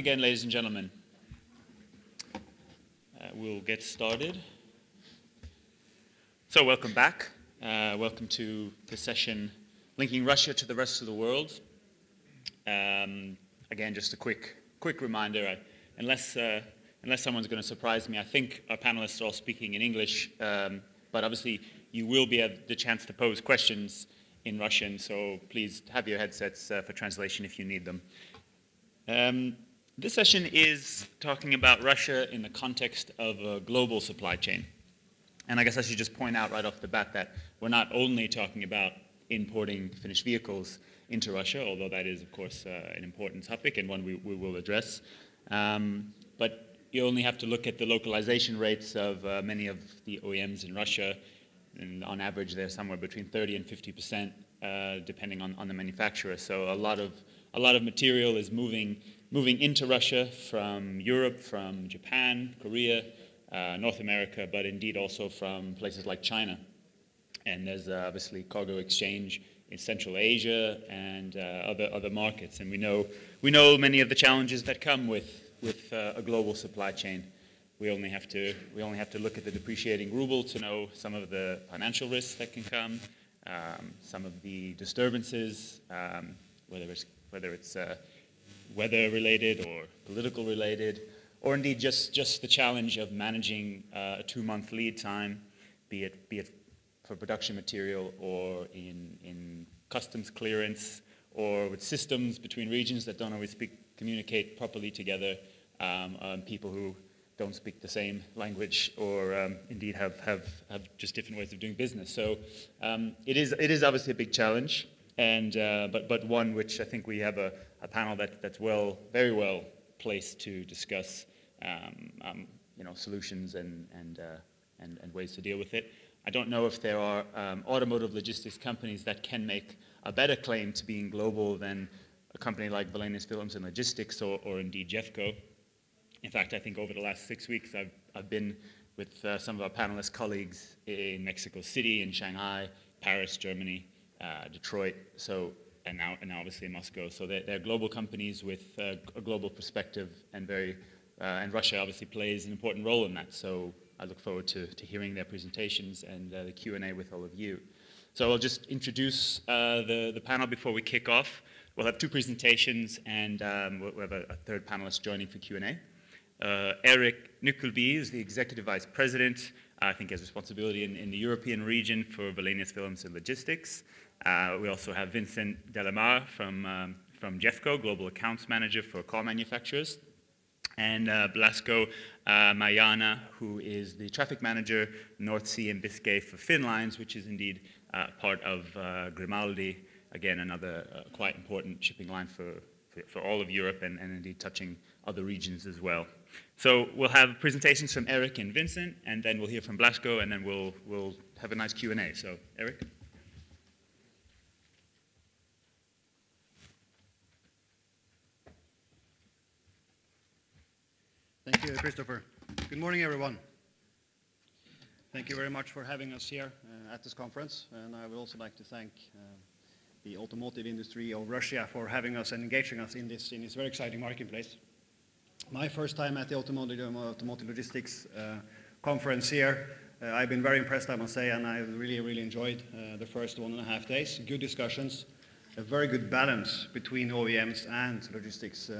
again, ladies and gentlemen. We'll get started. So welcome back. Welcome to the session linking Russia to the rest of the world. Again, just a quick reminder, unless someone's going to surprise me, I think our panelists are all speaking in English, but obviously you will be have the chance to pose questions in Russian, so please have your headsets for translation if you need them. This session is talking about Russia in the context of a global supply chain. And I guess I should just point out right off the bat that we're not only talking about importing finished vehicles into Russia, although that is, of course, an important topic and one we will address. But you only have to look at the localization rates of many of the OEMs in Russia, and on average they're somewhere between 30 and 50%, depending on the manufacturer. So a lot of material is moving into Russia from Europe, from Japan, Korea, North America, but indeed also from places like China. And there's obviously cargo exchange in Central Asia and other markets. And we know many of the challenges that come with a global supply chain. We only have to look at the depreciating ruble to know some of the financial risks that can come, some of the disturbances, whether it's weather-related or political-related, or indeed just the challenge of managing a 2-month lead time, be it for production material or in customs clearance, or with systems between regions that don't always communicate properly together, people who don't speak the same language, or indeed have just different ways of doing business. So it is obviously a big challenge. And but one which I think we have a panel that's very well placed to discuss solutions and ways to deal with it. I don't know if there are automotive logistics companies that can make a better claim to being global than a company like Wallenius Films and Logistics or indeed Jeffco. In fact, I think over the last 6 weeks I've been with some of our panelist colleagues in Mexico City, in Shanghai, Paris, Germany, Detroit, and now obviously in Moscow. So they're global companies with a global perspective, and Russia obviously plays an important role in that. So I look forward to hearing their presentations and the Q&A with all of you. So I'll just introduce the panel before we kick off. We'll have 2 presentations, and we'll have a third panelist joining for Q&A. Eric Nyckelby is the Executive Vice President. I think has responsibility in the European region for Wallenius Films and Logistics. We also have Vincent Delamare from Jeffco, Global Accounts Manager for car manufacturers. And Blasco Majana, who is the Traffic Manager, North Sea and Biscay for Finnlines, which is indeed part of Grimaldi, again, another quite important shipping line for all of Europe and indeed touching other regions as well. So we'll have presentations from Eric and Vincent, and then we'll hear from Blasco, and then we'll have a nice Q&A. So, Eric? Thank you, Christopher. Good morning, everyone. Thank you very much for having us here at this conference, and I would also like to thank the automotive industry of Russia for having us and engaging us in this very exciting marketplace. My first time at the Automotive Logistics conference here, I've been very impressed, I must say, and I really enjoyed the first 1.5 days. Good discussions, a very good balance between OEMs and logistics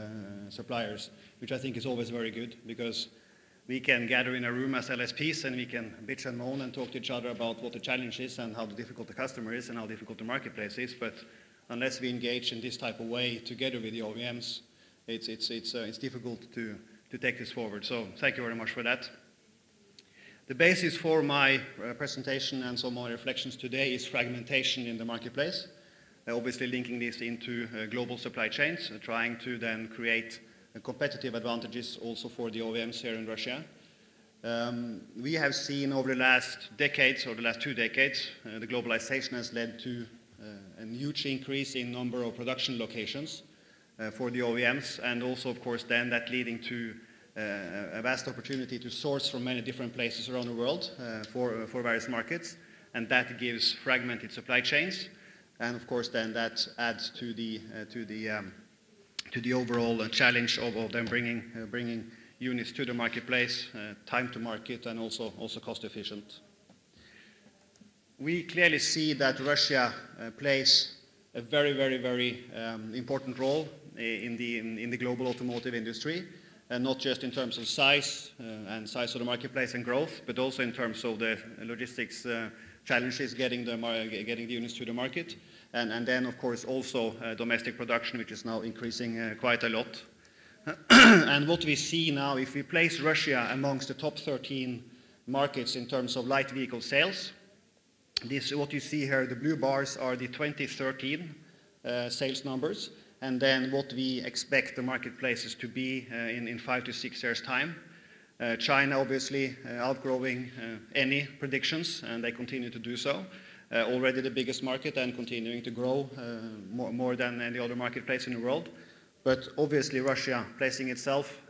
suppliers, which I think is always very good, because we can gather in a room as LSPs and we can bitch and moan and talk to each other about what the challenge is and how difficult the customer is and how difficult the marketplace is, but unless we engage in this type of way together with the OEMs, it's difficult to take this forward. So thank you very much for that. The basis for my presentation and some more reflections today is fragmentation in the marketplace. Obviously linking this into global supply chains, trying to then create competitive advantages also for the OEMs here in Russia. We have seen over the last decades, or the last 2 decades, the globalization has led to a huge increase in number of production locations for the OEMs, and also, of course, then that leading to a vast opportunity to source from many different places around the world for various markets, and that gives fragmented supply chains, and of course, then that adds to the the overall challenge of them bringing units to the marketplace, time to market, and also cost efficient. We clearly see that Russia plays a very important role in the global automotive industry, and not just in terms of size and size of the marketplace and growth, but also in terms of the logistics challenges getting the units to the market, and then of course also domestic production, which is now increasing quite a lot. And what we see now, if we place Russia amongst the top 13 markets in terms of light vehicle sales, what you see here, the blue bars are the 2013 sales numbers, and then what we expect the marketplaces to be in 5 to 6 years' time. China obviously outgrowing any predictions, and they continue to do so. Already the biggest market and continuing to grow more than any other marketplace in the world. But obviously Russia placing itself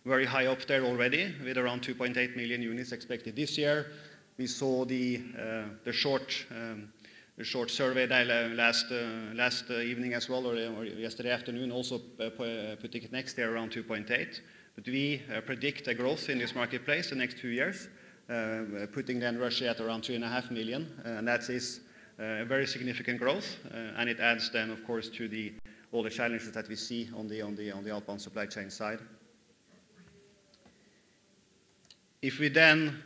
very high up there already, with around 2.8 million units expected this year. We saw the short survey last evening as well, or yesterday afternoon, also putting it next year around 2.8. But we predict a growth in this marketplace the next 2 years, putting then Russia at around 3.5 million, and that is a very significant growth, and it adds then, of course, to all the challenges that we see on the outbound supply chain side. If we then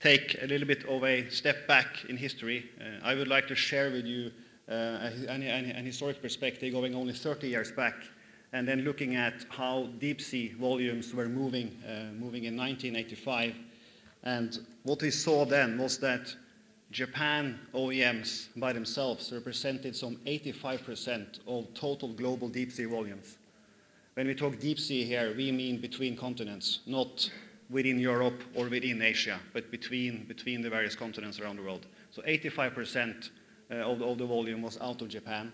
take a little bit of a step back in history, I would like to share with you an historic perspective going only 30 years back, and then looking at how deep sea volumes were moving in 1985. And what we saw then was that Japan OEMs by themselves represented some 85% of total global deep sea volumes. When we talk deep sea here, we mean between continents, not within Europe or within Asia, but between the various continents around the world. So 85% of the volume was out of Japan.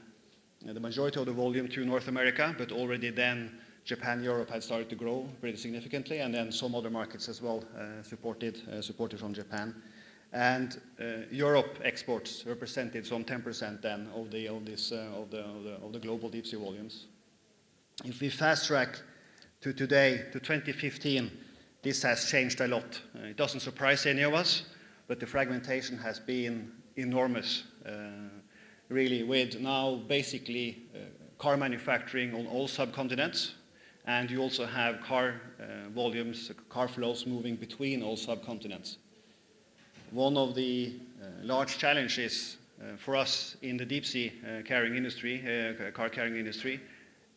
The majority of the volume to North America, but already then Japan, Europe had started to grow pretty significantly, and then some other markets as well supported from Japan. And Europe exports represented some 10% then of the global deep sea volumes. If we fast track to today, to 2015, this has changed a lot. It doesn't surprise any of us, but the fragmentation has been enormous, really, with now basically car manufacturing on all subcontinents, and you also have car volumes, car flows moving between all subcontinents. One of the large challenges for us in the deep sea carrying industry, car carrying industry,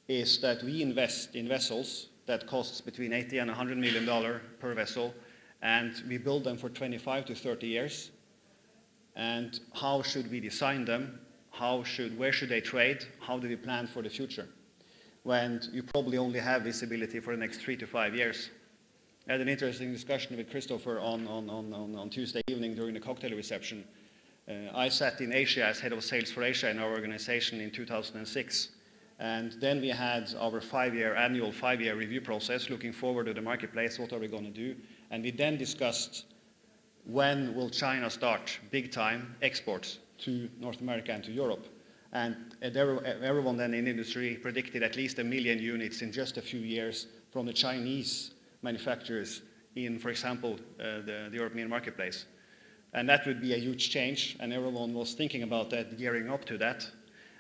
is that we invest in vessels that costs between $80 and $100 million per vessel, and we build them for 25 to 30 years. And how should we design them? Where should they trade? How do we plan for the future? When you probably only have visibility for the next 3 to 5 years. I had an interesting discussion with Christopher on Tuesday evening during the cocktail reception. I sat in Asia as head of sales for Asia in our organization in 2006. And then we had our annual five-year review process, looking forward to the marketplace, what are we going to do? And we then discussed when will China start big time exports to North America and to Europe. And everyone then in the industry predicted at least 1 million units in just a few years from the Chinese manufacturers in, for example, the European marketplace. And that would be a huge change, and everyone was thinking about that, gearing up to that.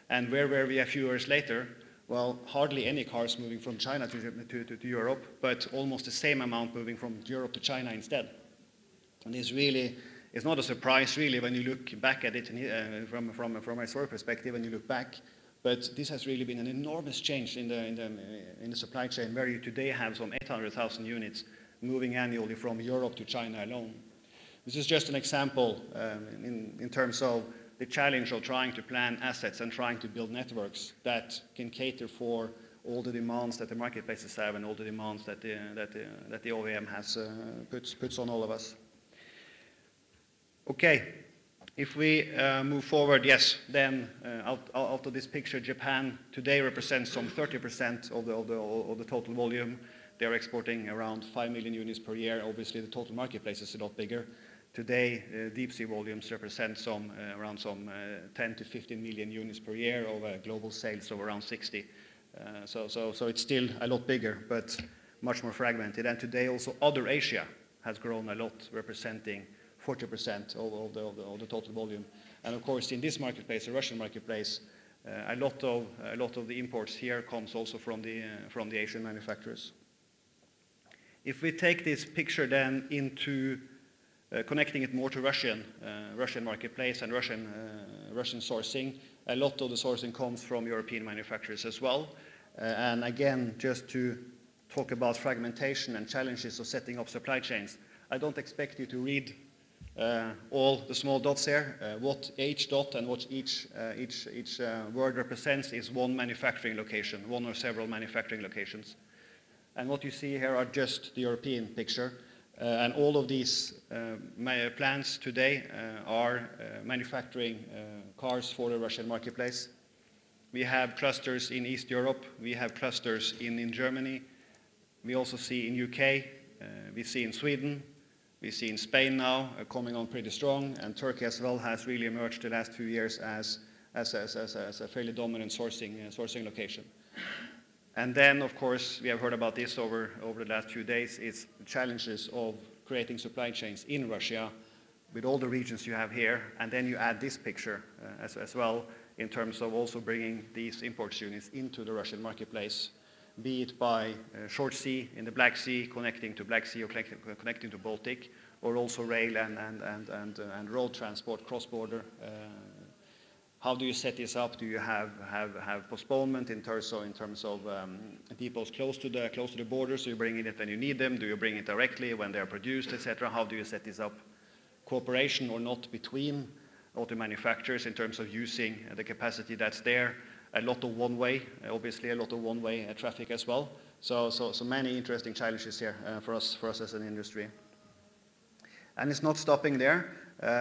And where were we a few years later? Well, hardly any cars moving from China to Europe, but almost the same amount moving from Europe to China instead. And this really is not a surprise, really, when you look back at it from a historic perspective, when you look back. But this has really been an enormous change in the supply chain, where you today have some 800,000 units moving annually from Europe to China alone. This is just an example in terms of the challenge of trying to plan assets and trying to build networks that can cater for all the demands that the marketplaces have and all the demands that the OEM has puts on all of us. Okay, if we move forward, yes, then out of this picture, Japan today represents some 30% of the total volume. They're exporting around 5 million units per year. Obviously, the total marketplace is a lot bigger. Today, deep sea volumes represent around 10 to 15 million units per year of global sales of around 60. So it's still a lot bigger, but much more fragmented. And today also other Asia has grown a lot, representing 40% of the total volume. And of course, in this marketplace, the Russian marketplace, a lot of the imports here comes also from the Asian manufacturers. If we take this picture then into connecting it more to Russian marketplace and Russian sourcing, a lot of the sourcing comes from European manufacturers as well. And again, just to talk about fragmentation and challenges of setting up supply chains, I don't expect you to read all the small dots here. What each dot and what each word represents is one manufacturing location, one or several manufacturing locations. And what you see here are just the European picture. And all of these plants today are manufacturing cars for the Russian marketplace. We have clusters in East Europe. We have clusters in Germany. We also see in UK. We see in Sweden. We see in Spain now coming on pretty strong. And Turkey as well has really emerged the last few years as a fairly dominant sourcing location. And then, of course, we have heard about this over the last few days. It's the challenges of creating supply chains in Russia with all the regions you have here. And then you add this picture as well in terms of also bringing these import units into the Russian marketplace, be it by short sea in the Black Sea, connecting to Black Sea or connecting to Baltic, or also rail and road transport cross-border. How do you set this up? Do you have postponement in terms of depots close to the borders? Do you bring it when you need them? Do you bring it directly when they are produced, etc.? How do you set this up? Cooperation or not between auto manufacturers in terms of using the capacity that's there. A lot of one-way, obviously a lot of one-way traffic as well. So many interesting challenges here for us as an industry. And it's not stopping there.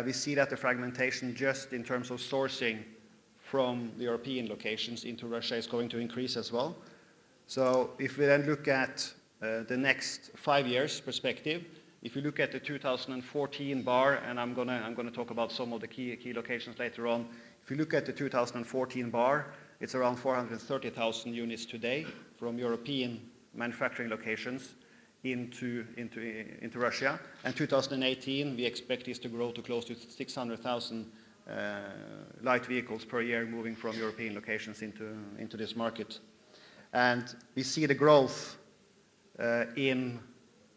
We see that the fragmentation just in terms of sourcing from the European locations into Russia is going to increase as well. So if we then look at the next 5 years perspective, if you look at the 2014 bar, and I'm gonna talk about some of the key locations later on. If you look at the 2014 bar, it's around 430,000 units today from European manufacturing locations into Russia. And 2018, we expect this to grow to close to 600,000 light vehicles per year moving from European locations into this market. And we see the growth in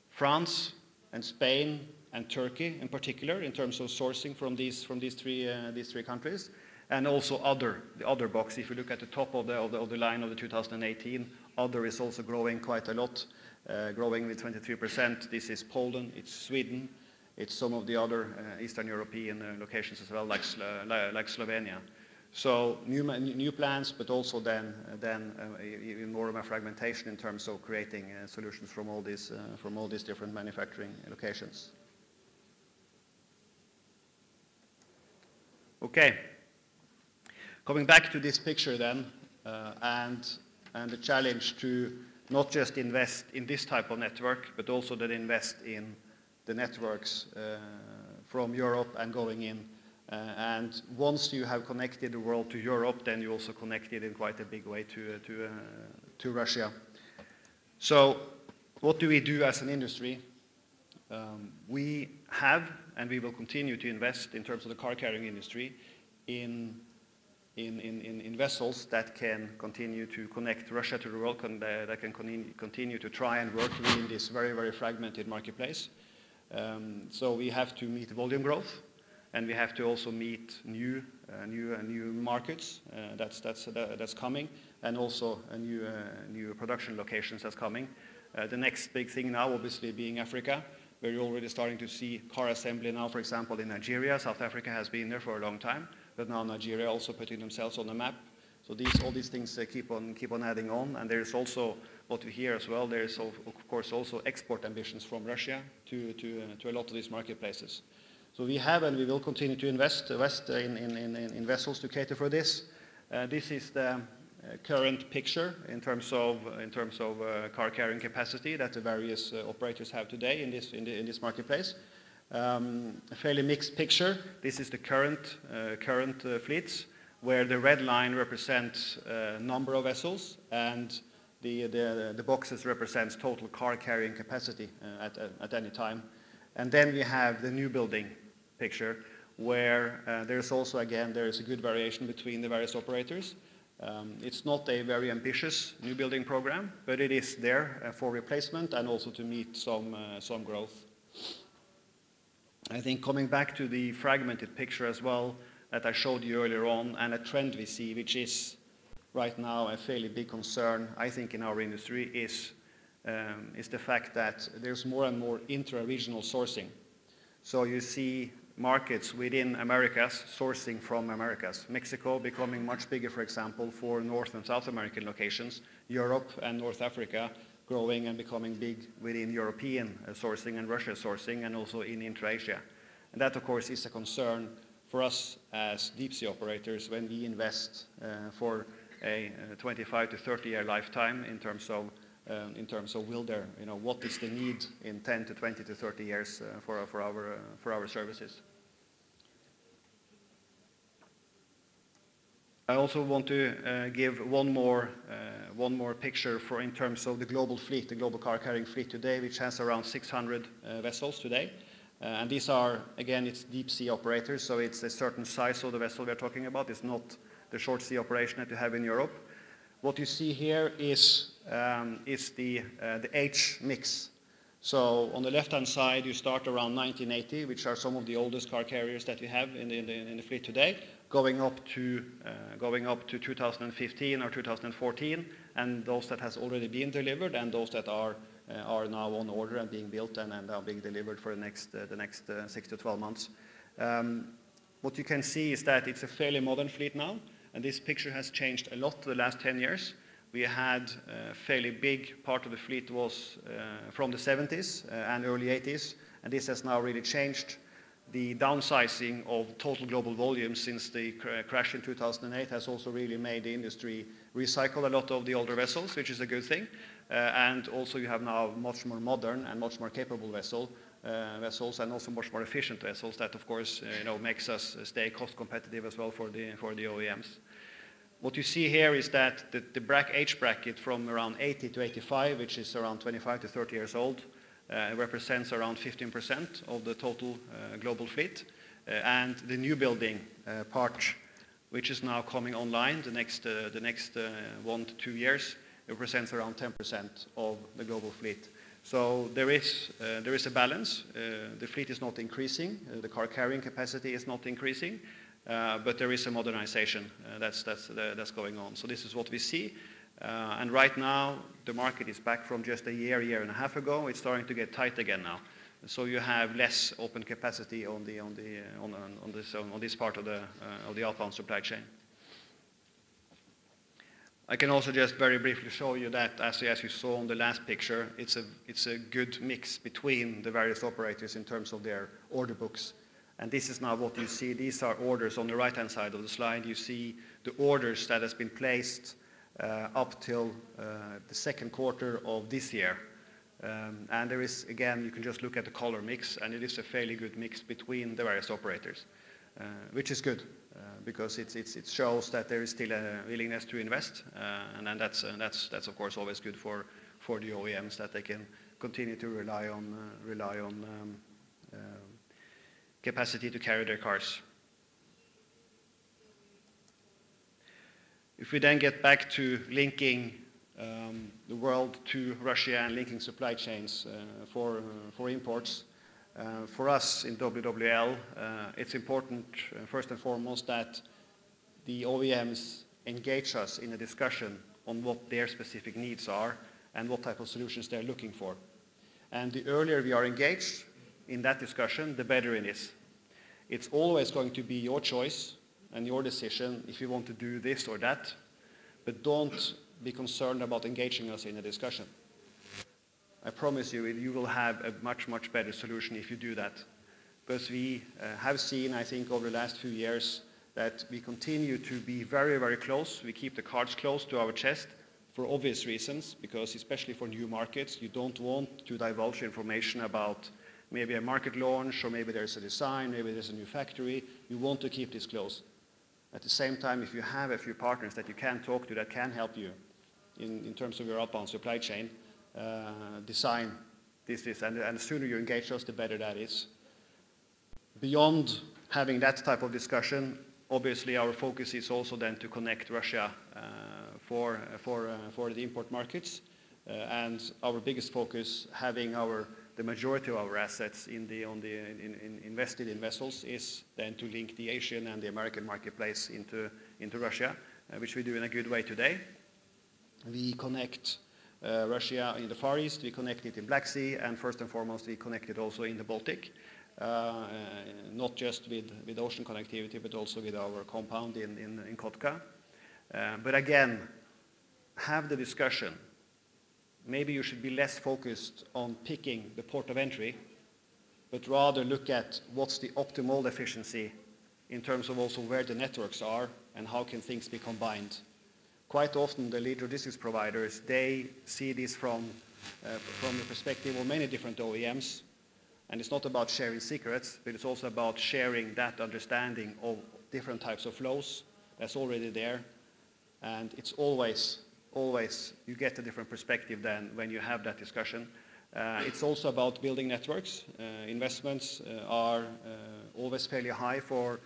France and Spain and Turkey in particular in terms of sourcing from these three countries, and also the other box. If you look at the top of the line of the 2018, other is also growing quite a lot. Growing with 23%. This is Poland, it's Sweden, it's some of the other Eastern European locations as well, like Slovenia. So new plans, but also then even more of a fragmentation in terms of creating solutions from all these different manufacturing locations. Okay, coming back to this picture then, and the challenge to not just invest in this type of network, but also then invest in the networks from Europe and going in. And once you have connected the world to Europe, then you also connect it in quite a big way to Russia. So what do we do as an industry? We have and we will continue to invest in terms of the car carrying industry in vessels that can continue to connect Russia to the world, that can continue to try and work within this very, very fragmented marketplace. So we have to meet volume growth, and we have to also meet new markets that's coming, and also new production locations that's coming. The next big thing now, obviously, being Africa, where you're already starting to see car assembly now, for example, in Nigeria. South Africa has been there for a long time, but now Nigeria also putting themselves on the map. So all these things keep on adding on, and there's also what we hear as well. There's of course also export ambitions from Russia to a lot of these marketplaces. So we have and we will continue to invest in vessels to cater for this. This is the current picture in terms of car carrying capacity that the various operators have today in this marketplace. A fairly mixed picture. This is the current fleets. where the red line represents number of vessels and the boxes represents total car carrying capacity at any time. And then we have the new building picture, where there's also, again, there is a good variation between the various operators. It's not a very ambitious new building program, but it is there for replacement and also to meet some growth. I think coming back to the fragmented picture as well that I showed you earlier on, and a trend we see, which is right now a fairly big concern, I think, in our industry, is the fact that there's more and more intra-regional sourcing. So you see markets within Americas sourcing from Americas. Mexico becoming much bigger, for example, for North and South American locations. Europe and North Africa growing and becoming big within European sourcing and Russia sourcing, and also in intra-Asia. And that, of course, is a concern for us as deep sea operators when we invest for a 25 to 30 year lifetime in terms of will there, what is the need in 10 to 20 to 30 years for our services. I also want to give one more picture in terms of the global fleet, the global car carrying fleet today, which has around 600 vessels today. And these are, again, it's deep sea operators, so it's a certain size of the vessel we're talking about. It's not the short sea operation that you have in Europe. What you see here is the age mix. So on the left-hand side, you start around 1980, which are some of the oldest car carriers that we have in the fleet today, going up to 2015 or 2014, and those that has already been delivered, and those that are now on order and being built and are being delivered for the next 6 to 12 months. What you can see is that it's a fairly modern fleet now, and this picture has changed a lot the last 10 years. We had a fairly big part of the fleet was from the 70s and early 80s, and this has now really changed. The downsizing of total global volume since the crash in 2008 has also really made the industry recycle a lot of the older vessels, which is a good thing. And also you have now much more modern and much more capable vessels and also much more efficient vessels that, of course, makes us stay cost competitive as well for the OEMs. What you see here is that the age bracket from around 80 to 85, which is around 25 to 30 years old, represents around 15% of the total global fleet. And the new building part, which is now coming online the next 1 to 2 years, represents around 10% of the global fleet. So there is a balance. The fleet is not increasing. The car carrying capacity is not increasing. But there is a modernization that's going on. So this is what we see. And right now, the market is back from just a year and a half ago. It's starting to get tight again now. So you have less open capacity on this part of the outbound supply chain. I can also just very briefly show you that, as you saw on the last picture, it's a good mix between the various operators in terms of their order books. And this is now what you see. These are orders on the right-hand side of the slide. You see the orders that has been placed up till the second quarter of this year. And there is, again, you can just look at the color mix, and it is a fairly good mix between the various operators, which is good because it shows that there is still a willingness to invest, and then that's of course always good for the OEMs, that they can continue to rely on capacity to carry their cars. If we then get back to linking the world to Russia and linking supply chains for imports, for us in WWL, it's important, first and foremost, that the OEMs engage us in a discussion on what their specific needs are and what type of solutions they're looking for. And the earlier we are engaged in that discussion, the better it is. It's always going to be your choice and your decision if you want to do this or that, but don't be concerned about engaging us in a discussion. I promise you, you will have a much, much better solution if you do that. Because we have seen, I think, over the last few years that we continue to be very, very close. We keep the cards close to our chest for obvious reasons, because especially for new markets, you don't want to divulge information about maybe a market launch, or maybe there's a design, maybe there's a new factory. You want to keep this close. At the same time, if you have a few partners that you can talk to that can help you in terms of your outbound supply chain, design this, and the sooner you engage us, the better that is. Beyond having that type of discussion, obviously our focus is also then to connect Russia for the import markets, and our biggest focus, having the majority of our assets invested in vessels, is then to link the Asian and the American marketplace into Russia, which we do in a good way today. We connect Russia in the Far East, we connect it in Black Sea, and first and foremost we connect it also in the Baltic, not just with ocean connectivity, but also with our compound in Kotka. But again, have the discussion. Maybe you should be less focused on picking the port of entry, but rather look at what's the optimal efficiency in terms of also where the networks are and how can things be combined. Quite often the lead logistics providers, they see this from the perspective of many different OEMs, and it's not about sharing secrets, but it's also about sharing that understanding of different types of flows that's already there, and it's always you get a different perspective than when you have that discussion. It's also about building networks. Investments are always fairly high for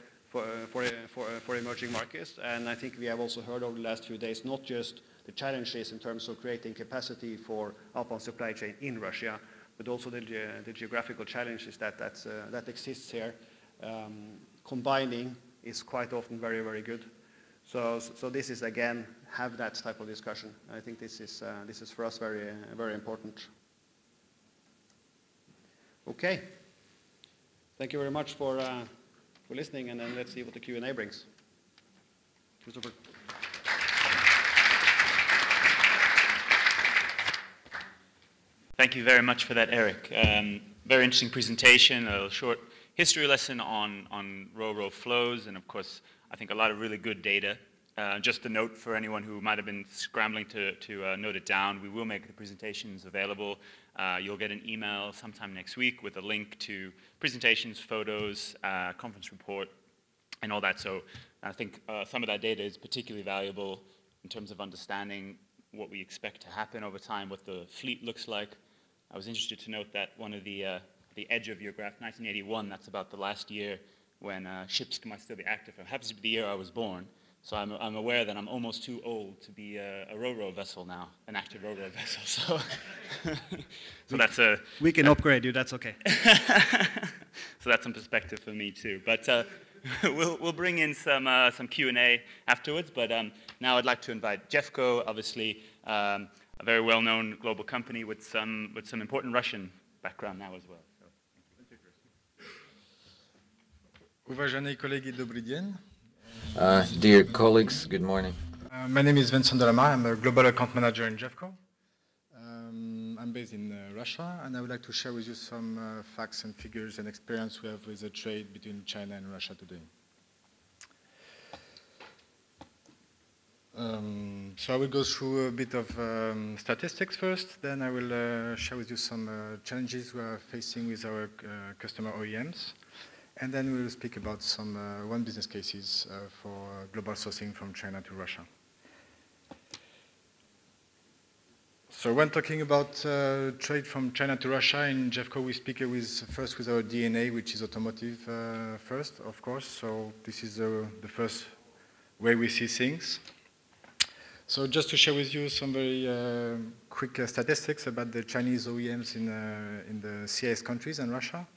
emerging markets, and I think we have also heard over the last few days not just the challenges in terms of creating capacity for outbound supply chain in Russia, but also the geographical challenges that exists here. Combining is quite often very, very good. So this is, again, have that type of discussion. I think this is for us very, very important. Okay. Thank you very much for listening, and then let's see what the Q&A brings. Christopher. Thank you very much for that, Eric. Very interesting presentation, a short history lesson on Ro-Ro flows, and of course, I think a lot of really good data. Just a note for anyone who might have been scrambling to note it down, we will make the presentations available. You'll get an email sometime next week with a link to presentations, photos, conference report, and all that. So I think some of that data is particularly valuable in terms of understanding what we expect to happen over time, what the fleet looks like. I was interested to note that one of the edge of your graph, 1981, that's about the last year when ships might still be active. It happens to be the year I was born. So I'm aware that I'm almost too old to be a Ro-Ro vessel now, an active Ro-Ro vessel. So that's a... We can upgrade you, that's okay. So that's some perspective for me too. But we'll bring in some Q&A afterwards. But now I'd like to invite Jeffco, obviously a very well-known global company with some important Russian background now as well. So, thank you. Уважаемые коллеги, добрый день. Dear colleagues, good morning. My name is Vincent Delamare. I'm a global account manager in Jeffco. I'm based in Russia, and I would like to share with you some facts and figures and experience we have with the trade between China and Russia today. So I will go through a bit of statistics first, then I will share with you some challenges we are facing with our customer OEMs. And then we will speak about some one business cases for global sourcing from China to Russia. So when talking about trade from China to Russia, in Jeffco we speak first with our DNA, which is automotive first, of course. So this is the first way we see things. So just to share with you some very quick statistics about the Chinese OEMs in the CIS countries and Russia.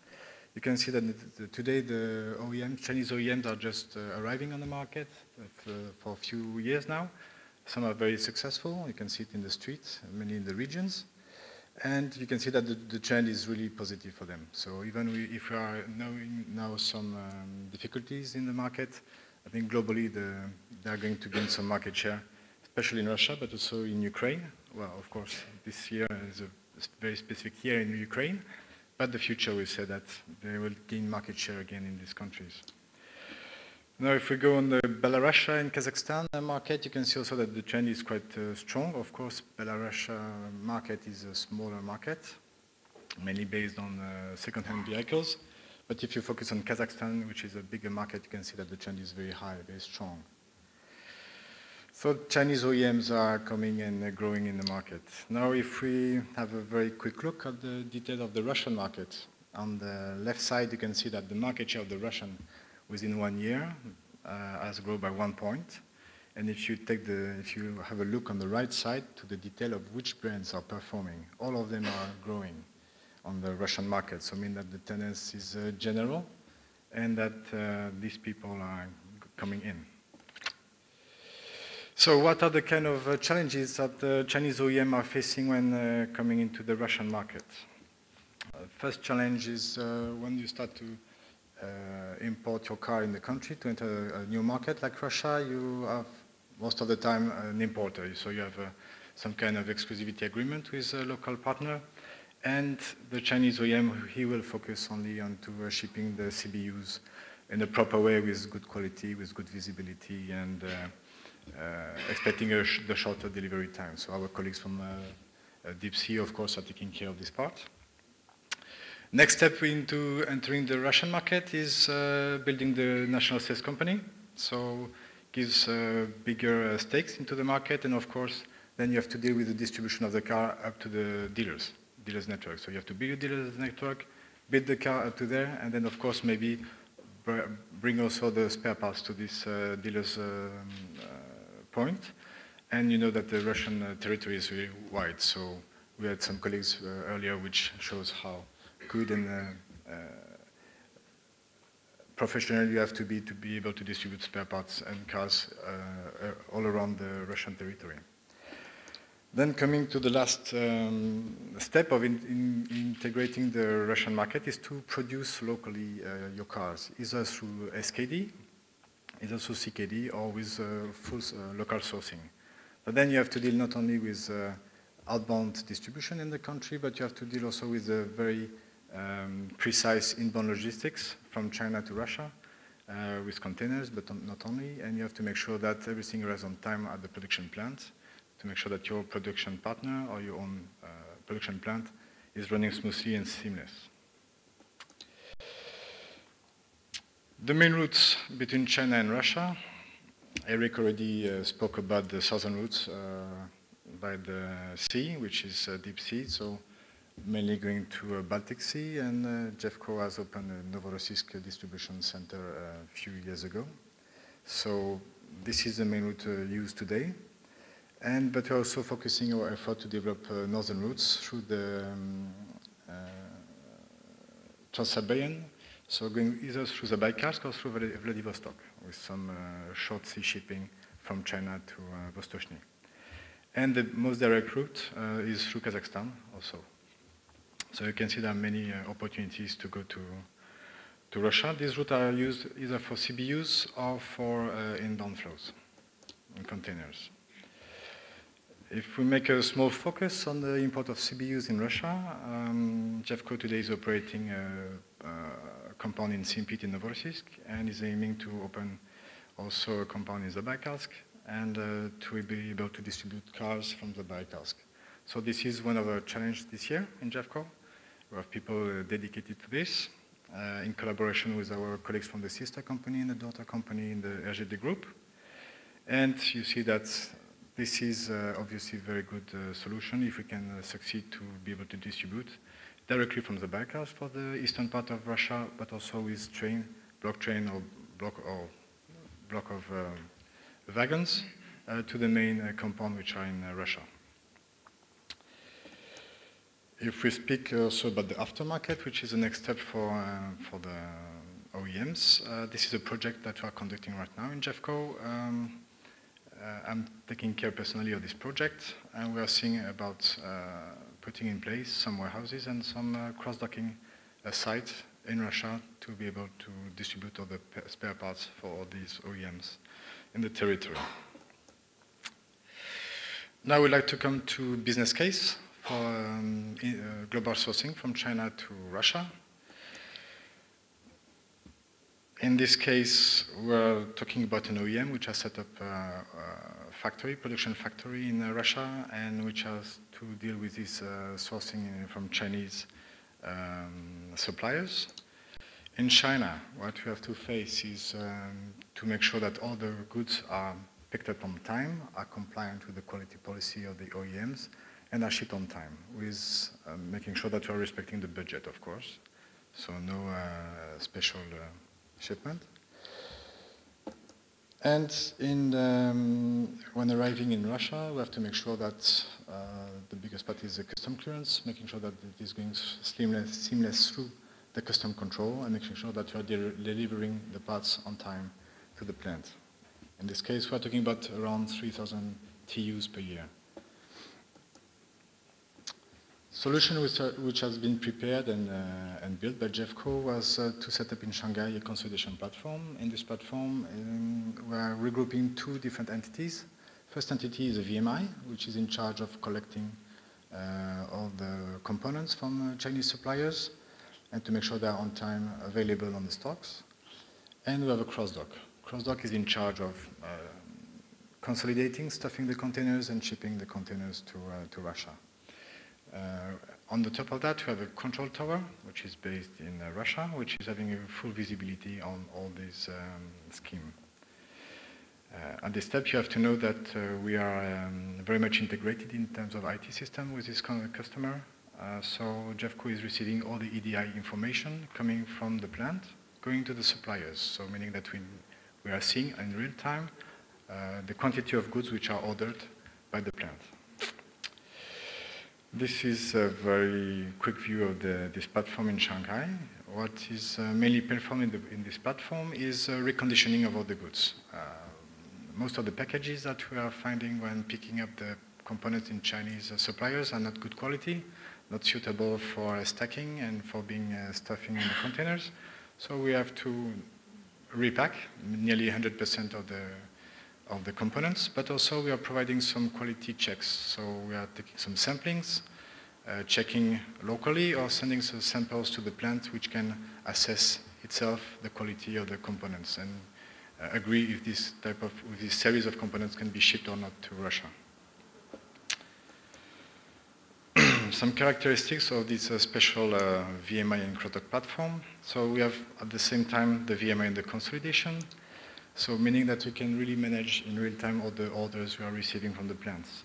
You can see that today the Chinese OEMs are just arriving on the market for a few years now. Some are very successful. You can see it in the streets, many in the regions. And you can see that the trend is really positive for them. So even if we are knowing now some difficulties in the market, I think globally they are going to gain some market share, especially in Russia, but also in Ukraine. Well, of course, this year is a very specific year in Ukraine. But the future will say that they will gain market share again in these countries. Now, if we go on the Belarus and Kazakhstan market, you can see also that the trend is quite strong. Of course, Belarus market is a smaller market, mainly based on second-hand vehicles. But if you focus on Kazakhstan, which is a bigger market, you can see that the trend is very high, very strong. So Chinese OEMs are coming and growing in the market. Now, if we have a very quick look at the details of the Russian market, on the left side, you can see that the market share of the Russian within 1 year has grown by 1 point. And if you have a look on the right side to the detail of which brands are performing, all of them are growing on the Russian market. So I mean that the tendency is general and that these people are coming in. So what are the kind of challenges that the Chinese OEM are facing when coming into the Russian market? First challenge is when you start to import your car in the country to enter a new market like Russia, you have most of the time an importer. So you have some kind of exclusivity agreement with a local partner. And the Chinese OEM, he will focus only on shipping the CBUs in a proper way with good quality, with good visibility, and expecting the shorter delivery time. So our colleagues from Deep Sea, of course, are taking care of this part. Next step into entering the Russian market is building the national sales company. So gives bigger stakes into the market, and of course, then you have to deal with the distribution of the car up to the dealers network. So you have to build a dealers network, build the car up to there, and then of course maybe bring also the spare parts to this dealers point. And you know that the Russian territory is very wide. So we had some colleagues earlier which shows how good and professional you have to be able to distribute spare parts and cars all around the Russian territory. Then coming to the last step of integrating the Russian market is to produce locally your cars, either through SKD, either through CKD, or with full local sourcing. But then you have to deal not only with outbound distribution in the country, but you have to deal also with a very precise inbound logistics from China to Russia with containers, but not only. And you have to make sure that everything arrives on time at the production plant, to make sure that your production partner or your own production plant is running smoothly and seamless. The main routes between China and Russia, Eric already spoke about the southern routes by the sea, which is deep sea, so mainly going to Baltic Sea, and Jeffco has opened a Novorossiysk distribution center a few years ago. So this is the main route used today. But we're also focusing our effort to develop northern routes through the Trans-Siberian, so going either through the Baikal or through Vladivostok, with some short sea shipping from China to Vostochny. And the most direct route is through Kazakhstan also. So you can see there are many opportunities to go to Russia. These routes are used either for CBUs or for inbound flows in containers. If we make a small focus on the import of CBUs in Russia, Jeffco today is operating a compound in Simpit in Novorossiysk and is aiming to open also a compound in Zabaikalsk and to be able to distribute cars from Zabaikalsk. So this is one of our challenges this year in Jeffco. We have people dedicated to this in collaboration with our colleagues from the sister company and the daughter company in the RGD group. And you see that this is obviously a very good solution if we can succeed to be able to distribute directly from the Baikal for the eastern part of Russia, but also with block train or block of wagons to the main compound which are in Russia. If we speak also about the aftermarket, which is the next step for the OEMs, this is a project that we are conducting right now in Jeffco. I'm taking care personally of this project, and we are seeing about putting in place some warehouses and some cross-docking sites in Russia to be able to distribute all the spare parts for all these OEMs in the territory. Now we'd like to come to business case for global sourcing from China to Russia. In this case, we're talking about an OEM which has set up a production factory in Russia, and which has to deal with this sourcing from Chinese suppliers. In China, what we have to face is to make sure that all the goods are picked up on time, are compliant with the quality policy of the OEMs, and are shipped on time, with making sure that we are respecting the budget, of course. So no special shipment. And when arriving in Russia, we have to make sure that the biggest part is the custom clearance, making sure that it is going seamless through the custom control, and making sure that we are delivering the parts on time to the plant. In this case, we are talking about around 3,000 TUs per year. Solution which has been prepared and built by Jeffco was to set up in Shanghai a consolidation platform. In this platform, we are regrouping two different entities. First entity is a VMI, which is in charge of collecting all the components from Chinese suppliers and to make sure they are on time available on the stocks. And we have a cross-dock. Cross-dock is in charge of consolidating, stuffing the containers and shipping the containers to Russia. On the top of that, we have a control tower, which is based in Russia, which is having a full visibility on all this scheme. At this step, you have to know that we are very much integrated in terms of IT system with this customer. So Jeffco is receiving all the EDI information coming from the plant, going to the suppliers. So meaning that we are seeing in real time the quantity of goods which are ordered by the plant. This is a very quick view of this platform in Shanghai. What is mainly performed in this platform is reconditioning of all the goods. Most of the packages that we are finding when picking up the components in Chinese suppliers are not good quality, not suitable for stacking and for being stuffing in the containers. So we have to repack nearly 100% of the components, but also we are providing some quality checks. So we are taking some samplings, checking locally or sending some samples to the plant which can assess itself the quality of the components and agree if this series of components can be shipped or not to Russia. Some characteristics of this special VMI and cross-dock platform. So we have at the same time the VMI and the consolidation. So meaning that we can really manage in real time all the orders we are receiving from the plants.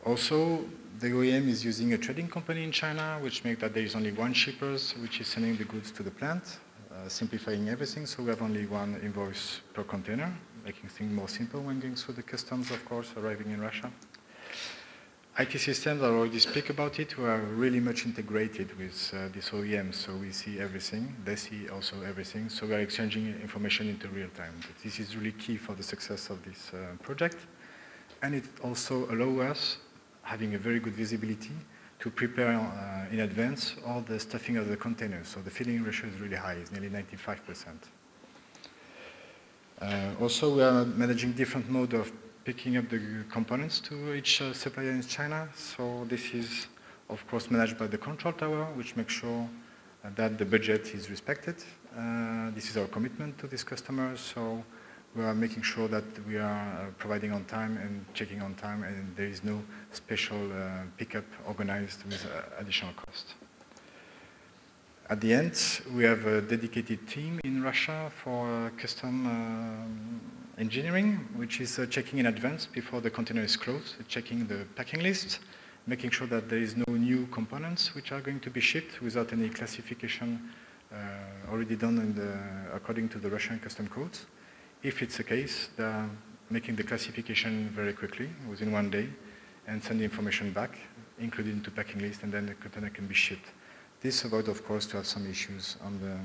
Also, the OEM is using a trading company in China, which makes that there is only one shipper which is sending the goods to the plant, simplifying everything. So we have only one invoice per container, making things more simple when going through the customs, of course, arriving in Russia. IT systems, I already speak about it. We are really much integrated with this OEM, so we see everything. They see also everything. So we are exchanging information into real time. But this is really key for the success of this project. And it also allows us, having a very good visibility, to prepare in advance all the stuffing of the containers. So the filling ratio is really high, it's nearly 95%. Also, we are managing different modes of picking up the components to each supplier in China. So this is, of course, managed by the control tower, which makes sure that the budget is respected. This is our commitment to this customer. So we are making sure that we are providing on time and checking on time, and there is no special pickup organized with additional cost. At the end, we have a dedicated team in Russia for custom engineering, which is checking in advance before the container is closed, checking the packing list, making sure that there is no new components which are going to be shipped without any classification already done according to the Russian custom codes. If it's the case, they're making the classification very quickly, within 1 day, and send the information back, included into packing list, and then the container can be shipped. This avoids, of course, to have some issues on the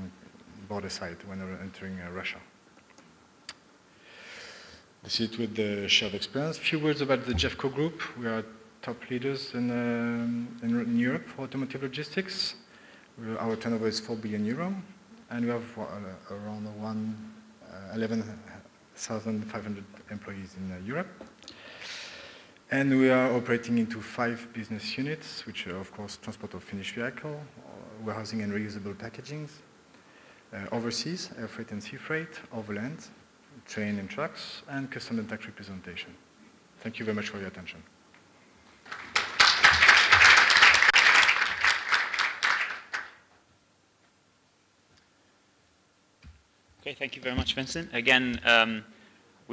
border side when we're entering Russia. This is with the share of experience. A few words about the Jeffco Group. We are top leaders in Europe for automotive logistics. Our turnover is 4 billion euro, and we have around 11,500 employees in Europe. And we are operating into 5 business units, which are, of course, transport of finished vehicle, warehousing and reusable packaging, overseas, air freight and sea freight, overland, train and trucks, and custom and tax representation. Thank you very much for your attention. Okay, thank you very much, Vincent. Again,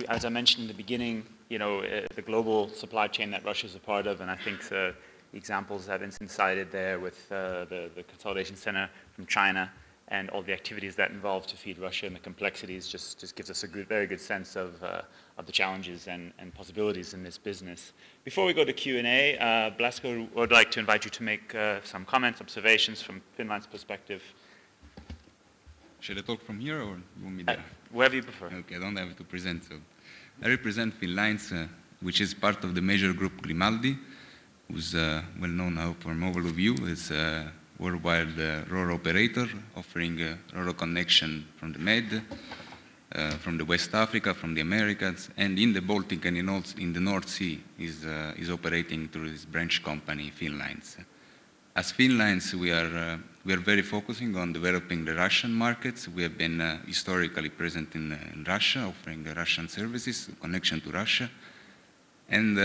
as I mentioned in the beginning, the global supply chain that Russia is a part of, and I think the examples that Vincent cited there with the consolidation center from China and all the activities that involve to feed Russia and the complexities just gives us a very good sense of the challenges and possibilities in this business. Before we go to Q&A, Blasko would like to invite you to make some comments, observations from Finland's perspective. Shall I talk from here or you want me there? Wherever you prefer. Okay, I don't have to present. So I represent Finlines, which is part of the major group Grimaldi, who's well known now from overview. It's a worldwide RoRo operator offering RoRo connection from the Med, from the West Africa, from the Americas, and in the Baltic and in the North Sea is operating through this branch company, Finlines. As Finlines, we are very focusing on developing the Russian markets. We have been historically present in Russia, offering Russian services, connection to Russia. And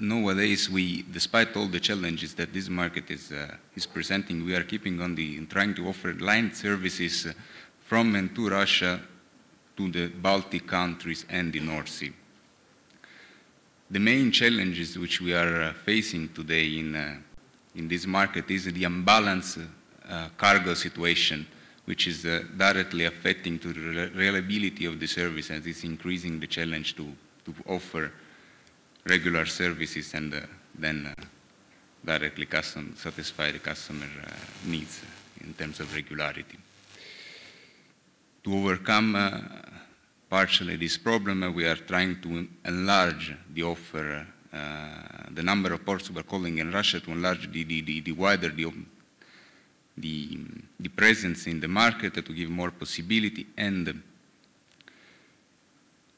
nowadays, despite all the challenges that this market is presenting, we are keeping on trying to offer line services from and to Russia to the Baltic countries and the North Sea. The main challenges which we are facing today in this market is the unbalanced cargo situation, which is directly affecting to the reliability of the service, and it's increasing the challenge to offer regular services and then directly satisfy the customer needs in terms of regularity. To overcome partially this problem, we are trying to enlarge the offer, the number of ports we're calling in Russia, to enlarge the wider the presence in the market, to give more possibility, and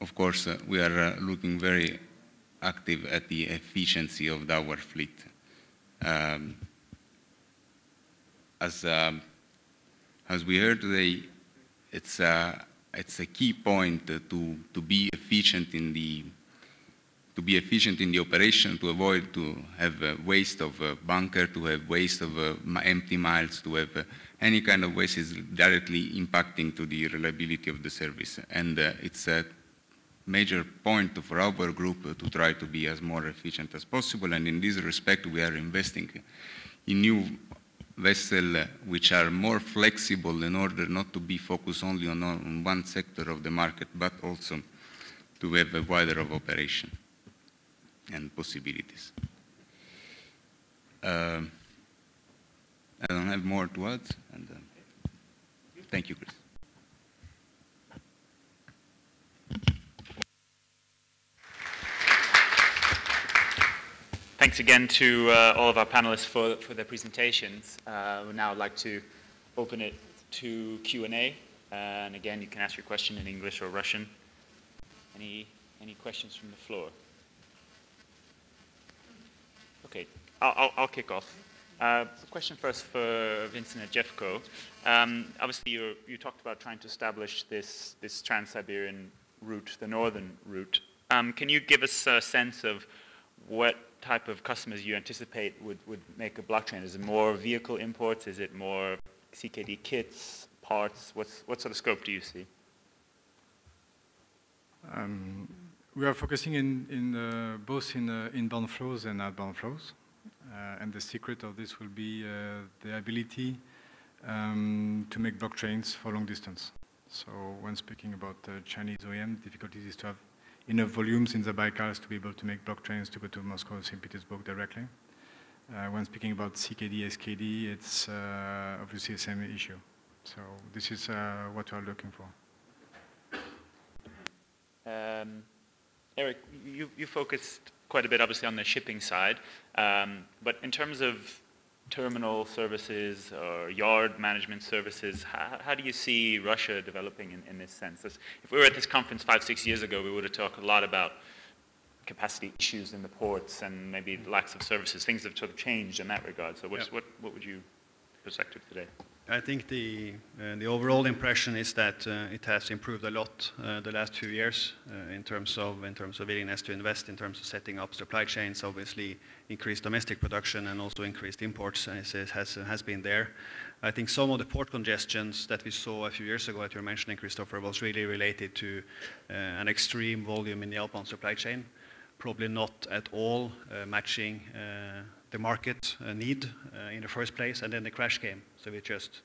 of course we are looking very active at the efficiency of our fleet. As we heard today, it's a key point to be efficient in the operation, to avoid to have waste of bunker, to have waste of empty miles, to have any kind of waste is directly impacting to the reliability of the service. And it's a major point for our group to try to be as more efficient as possible. And in this respect, we are investing in new vessels which are more flexible in order not to be focused only on one sector of the market, but also to have a wider of operation and possibilities. I don't have more to add, and thank you, Chris. Thanks again to all of our panelists for their presentations. We now would like to open it to Q&A. And again, you can ask your question in English or Russian. Any questions from the floor? Okay, I'll kick off. Question first for Vincent at Jeffco. Obviously, you talked about trying to establish this Trans-Siberian route, the northern route. Can you give us a sense of what type of customers you anticipate would make a block train? Is it more vehicle imports? Is it more CKD kits, parts? What sort of scope do you see? We are focusing in both inbound flows and outbound flows. And the secret of this will be the ability to make block trains for long distance. So when speaking about Chinese OEM, difficulties is to have enough volumes in the Baikals to be able to make block trains to go to Moscow or St. Petersburg directly. When speaking about CKD, SKD, it's obviously the same issue. So this is what we are looking for. Eric, you focused quite a bit, obviously, on the shipping side. But in terms of terminal services or yard management services, how do you see Russia developing in this sense? If we were at this conference 5-6 years ago, we would have talked a lot about capacity issues in the ports and maybe lacks of services. Things have sort of changed in that regard. So what would you perspective today? I think the overall impression is that it has improved a lot the last few years in terms of willingness to invest, in terms of setting up supply chains. Obviously, increased domestic production and also increased imports has been there. I think some of the port congestions that we saw a few years ago, that you're mentioning, Christopher, was really related to an extreme volume in the outbound supply chain, probably not at all matching the market need in the first place, and then the crash came. So it just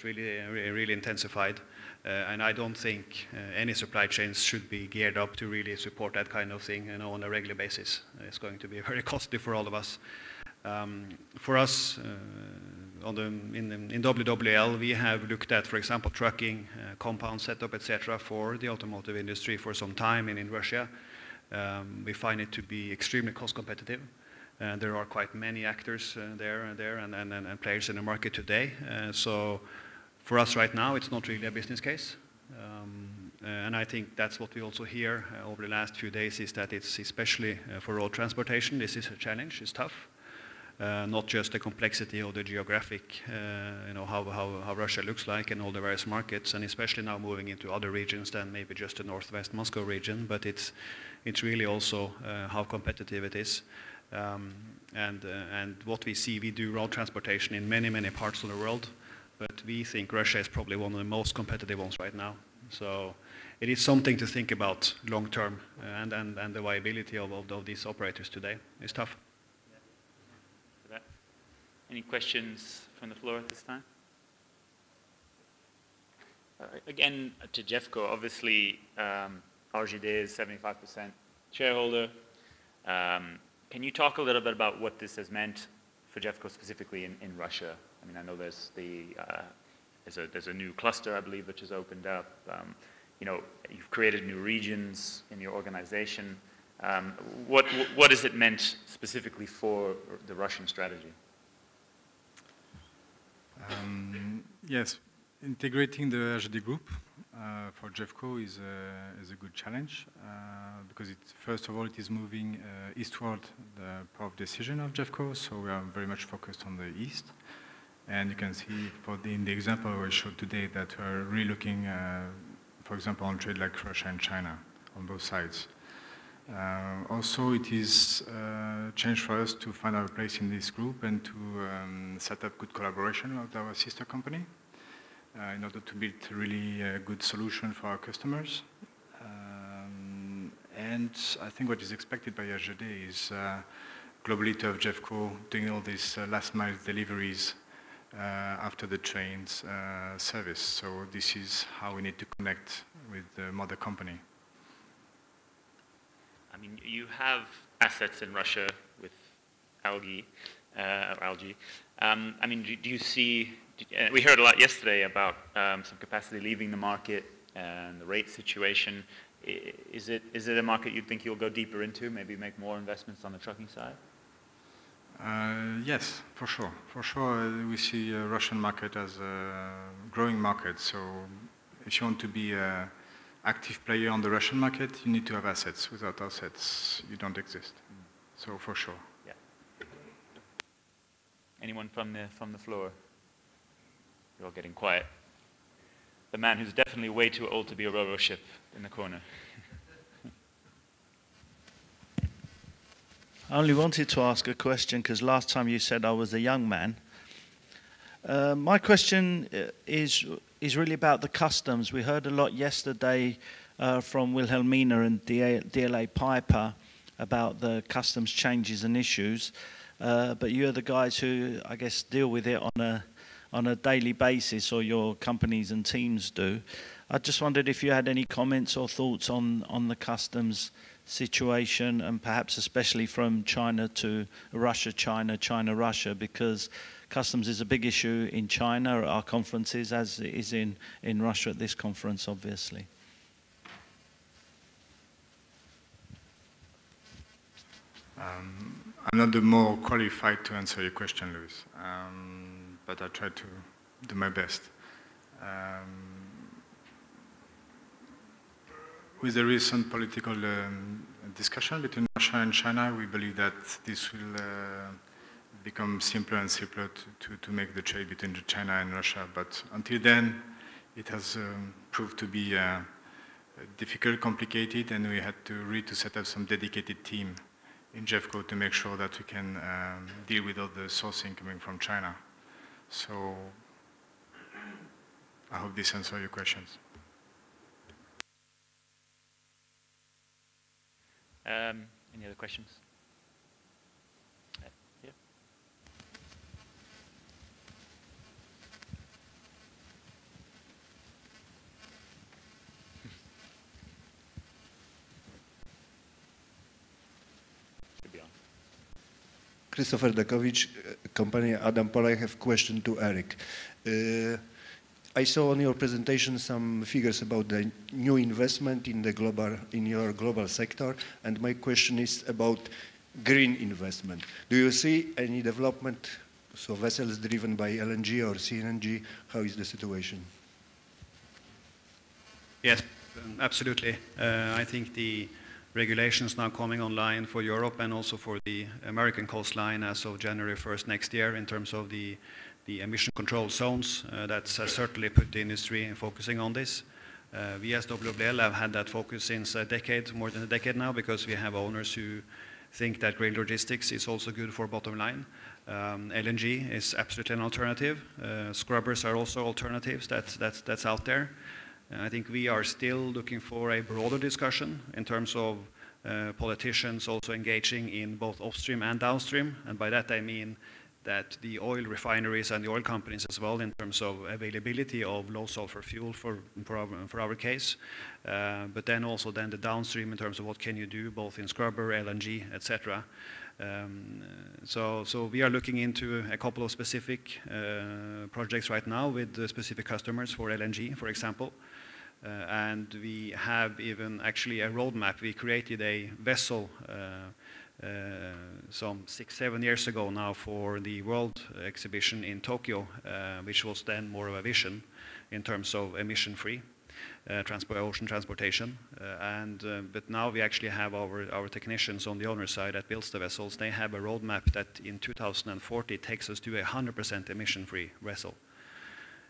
really intensified. And I don't think any supply chains should be geared up to really support that kind of thing, on a regular basis. It's going to be very costly for all of us. For us, in WWL, we have looked at, for example, trucking, compound setup, etc., for the automotive industry for some time, and in Russia, we find it to be extremely cost competitive. There are quite many actors there and players in the market today. So for us right now, it's not really a business case. And I think that's what we also hear over the last few days, is that it's especially for road transportation, this is a challenge, it's tough. Not just the complexity of the geographic, how Russia looks like and all the various markets, and especially now moving into other regions than maybe just the northwest Moscow region, but it's really also how competitive it is. And what we see, we do road transportation in many parts of the world, but we think Russia is probably one of the most competitive ones right now. So it is something to think about long term, and the viability of these operators today is tough. Any questions from the floor at this time? Again, to Jeffco, obviously RGD is 75% shareholder. Can you talk a little bit about what this has meant for Jeffco specifically in Russia? I mean, I know there's a new cluster, I believe, which has opened up. You've created new regions in your organization. What has it meant specifically for the Russian strategy? Yes, integrating the RGD group for Jeffco is a good challenge because first of all, it is moving eastward the power of decision of Jeffco, so we are very much focused on the east. And you can see in the example I showed today that we're really looking, for example, on trade like Russia and China on both sides. Also, it is a change for us to find our place in this group and to set up good collaboration with our sister company in order to build really a good solution for our customers. And I think what is expected by RGD is globally to have Jeffco doing all these last mile deliveries after the train's service. So this is how we need to connect with the mother company. I mean, you have assets in Russia with algae. I mean, do you see? We heard a lot yesterday about some capacity leaving the market and the rate situation. Is it a market you think you'll go deeper into? Maybe make more investments on the trucking side? Yes, for sure. For sure, we see a Russian market as a growing market. So if you want to be an active player on the Russian market, you need to have assets. Without assets, you don't exist. So for sure. Yeah. Anyone from the floor? You're all getting quiet. The man who's definitely way too old to be a ro-ro ship in the corner. I only wanted to ask a question because last time you said I was a young man. My question is really about the customs. We heard a lot yesterday from Wilhelmina and DLA Piper about the customs changes and issues, but you're the guys who, I guess, deal with it on a daily basis, or your companies and teams do. I just wondered if you had any comments or thoughts on the customs situation, and perhaps especially from China to Russia, China, Russia, because customs is a big issue in China at our conferences, as it is in Russia at this conference, obviously. I'm not the more qualified to answer your question, Luis, but I try to do my best. With the recent political discussion between Russia and China, we believe that this will become simpler and simpler to make the trade between China and Russia. But until then, it has proved to be difficult, complicated, and we had to really set up some dedicated team in Jeffco to make sure that we can deal with all the sourcing coming from China. So I hope this answers your questions. Any other questions? Yeah. Should be on. Christopher Dakovic, company Adam Paul. I have a question to Eric. I saw on your presentation some figures about the new investment in your global sector, and my question is about green investment. Do you see any development, so vessels driven by LNG or CNG? How is the situation? Yes, absolutely. I think the regulations now coming online for Europe and also for the American coastline as of January 1st next year in terms of the emission control zones, that's certainly put the industry focusing on this. We as WWL have had that focus since a decade, more than a decade now, because we have owners who think that rail logistics is also good for bottom line. LNG is absolutely an alternative. Scrubbers are also alternatives that's out there. I think we are still looking for a broader discussion in terms of politicians also engaging in both upstream and downstream, and by that I mean that the oil refineries and the oil companies as well in terms of availability of low sulfur fuel for our case, but then also then the downstream in terms of what can you do both in scrubber, LNG, etc. So we are looking into a couple of specific projects right now with specific customers for LNG, for example. And we have even actually a roadmap. We created a vessel some 6-7 years ago now for the World Exhibition in Tokyo, which was then more of a vision in terms of emission-free ocean transportation. But now we actually have our technicians on the owner side that builds the vessels. They have a roadmap that in 2040 takes us to 100% emission-free vessel.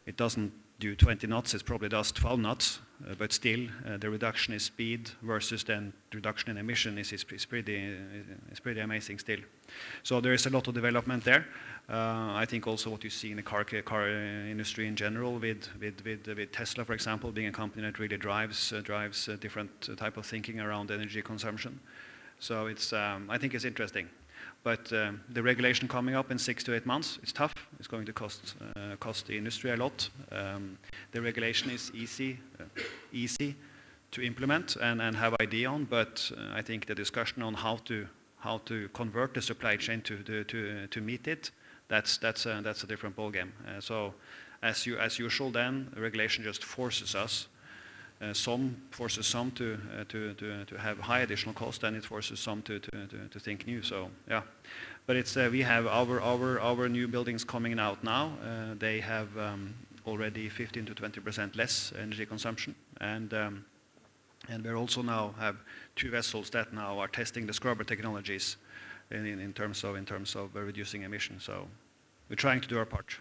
It doesn't do 20 knots, it probably does 12 knots, but still the reduction in speed versus then reduction in emission is pretty amazing still. So there is a lot of development there. I think also what you see in the car industry in general with Tesla, for example, being a company that really drives a different type of thinking around energy consumption. So it's, I think it's interesting. But the regulation coming up in 6 to 8 months, it's tough. It's going to cost the industry a lot. The regulation is easy to implement and have idea on, but I think the discussion on how to convert the supply chain to meet it, that's a different ballgame. So as usual, then the regulation just forces us. Some to have high additional cost, and it forces some to think new. So yeah, but it's we have our new buildings coming out now. They have already 15 to 20% less energy consumption, and we also now have 2 vessels that now are testing the scrubber technologies in terms of reducing emissions. So we're trying to do our part.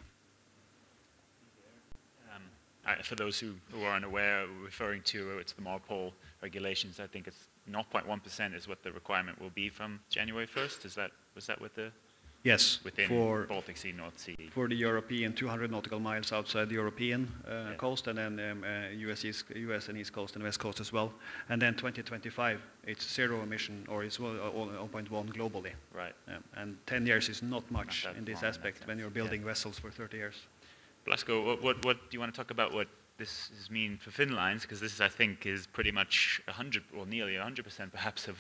For those who are unaware, referring to it's the MARPOL regulations. I think it's 0.1% is what the requirement will be from January 1st. Was that with the yes within for Baltic Sea, North Sea for the European 200 nautical miles outside the European coast, and then US and East Coast and West Coast as well. And then 2025, it's 0 emission or it's 0.1 globally. Right. And 10 years is not much not in this long aspect when you're building vessels for 30 years. Blasco, what do you want to talk about what this means for Finnlines? Because this, I think, is pretty much 100 or nearly 100% perhaps of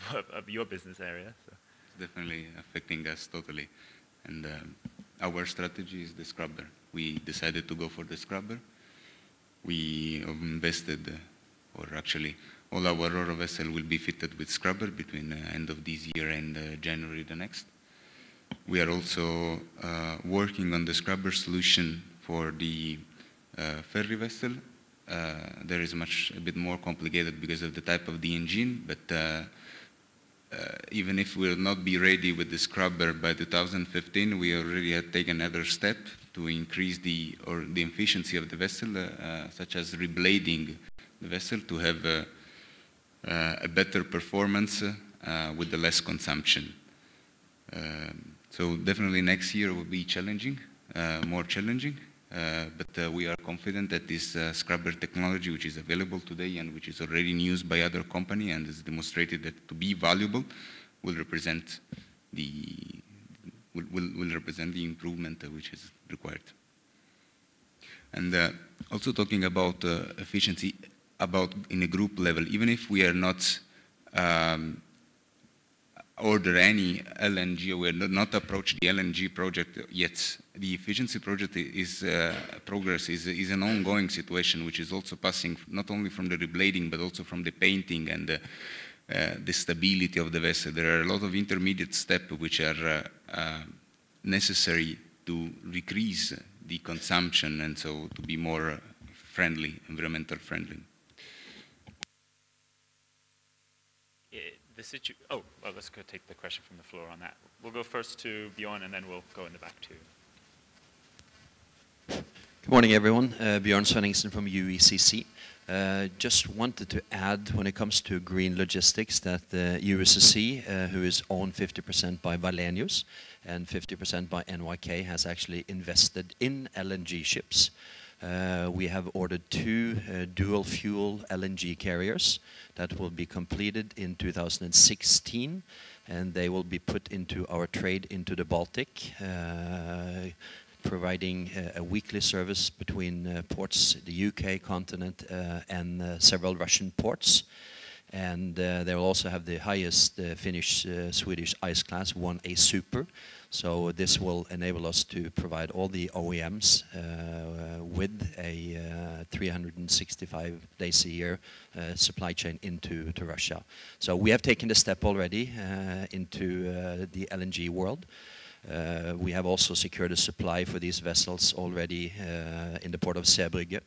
your business area. So. It's definitely affecting us totally. And our strategy is the scrubber. We decided to go for the scrubber. We invested, or actually all our RoRo vessel will be fitted with scrubber between the end of this year and January the next. We are also working on the scrubber solution for the ferry vessel. There is a bit more complicated because of the type of the engine, but even if we'll not be ready with the scrubber by 2015, we already had taken another step to increase the efficiency of the vessel, such as reblading the vessel to have a better performance with the less consumption. So definitely next year will be challenging, more challenging, but we are confident that this scrubber technology, which is available today and which is already in use by other companies and is demonstrated that to be valuable, will represent the improvement which is required. And also talking about efficiency, about in a group level, even if we are not order any LNG, or we are not approached the LNG project yet, the efficiency project is progress is an ongoing situation, which is also passing not only from the reblading but also from the painting and the stability of the vessel. There are a lot of intermediate steps which are necessary to decrease the consumption and so to be more friendly, environmental friendly. Well, let's go take the question from the floor on that. We'll go first to Bjorn, and then we'll go in the back to. Good morning, everyone. Bjorn Svenningsen from UECC. Just wanted to add, when it comes to green logistics, that USCC, who is owned 50% by Wallenius and 50% by NYK, has actually invested in LNG ships. We have ordered 2 dual-fuel LNG carriers that will be completed in 2016, and they will be put into our trade into the Baltic, providing a weekly service between ports, the UK continent, and several Russian ports. And they will also have the highest Finnish-Swedish ice class, 1A Super. So this will enable us to provide all the OEMs with a 365 days a year supply chain into Russia. So we have taken the step already into the LNG world. We have also secured a supply for these vessels already in the port of Zeebrugge,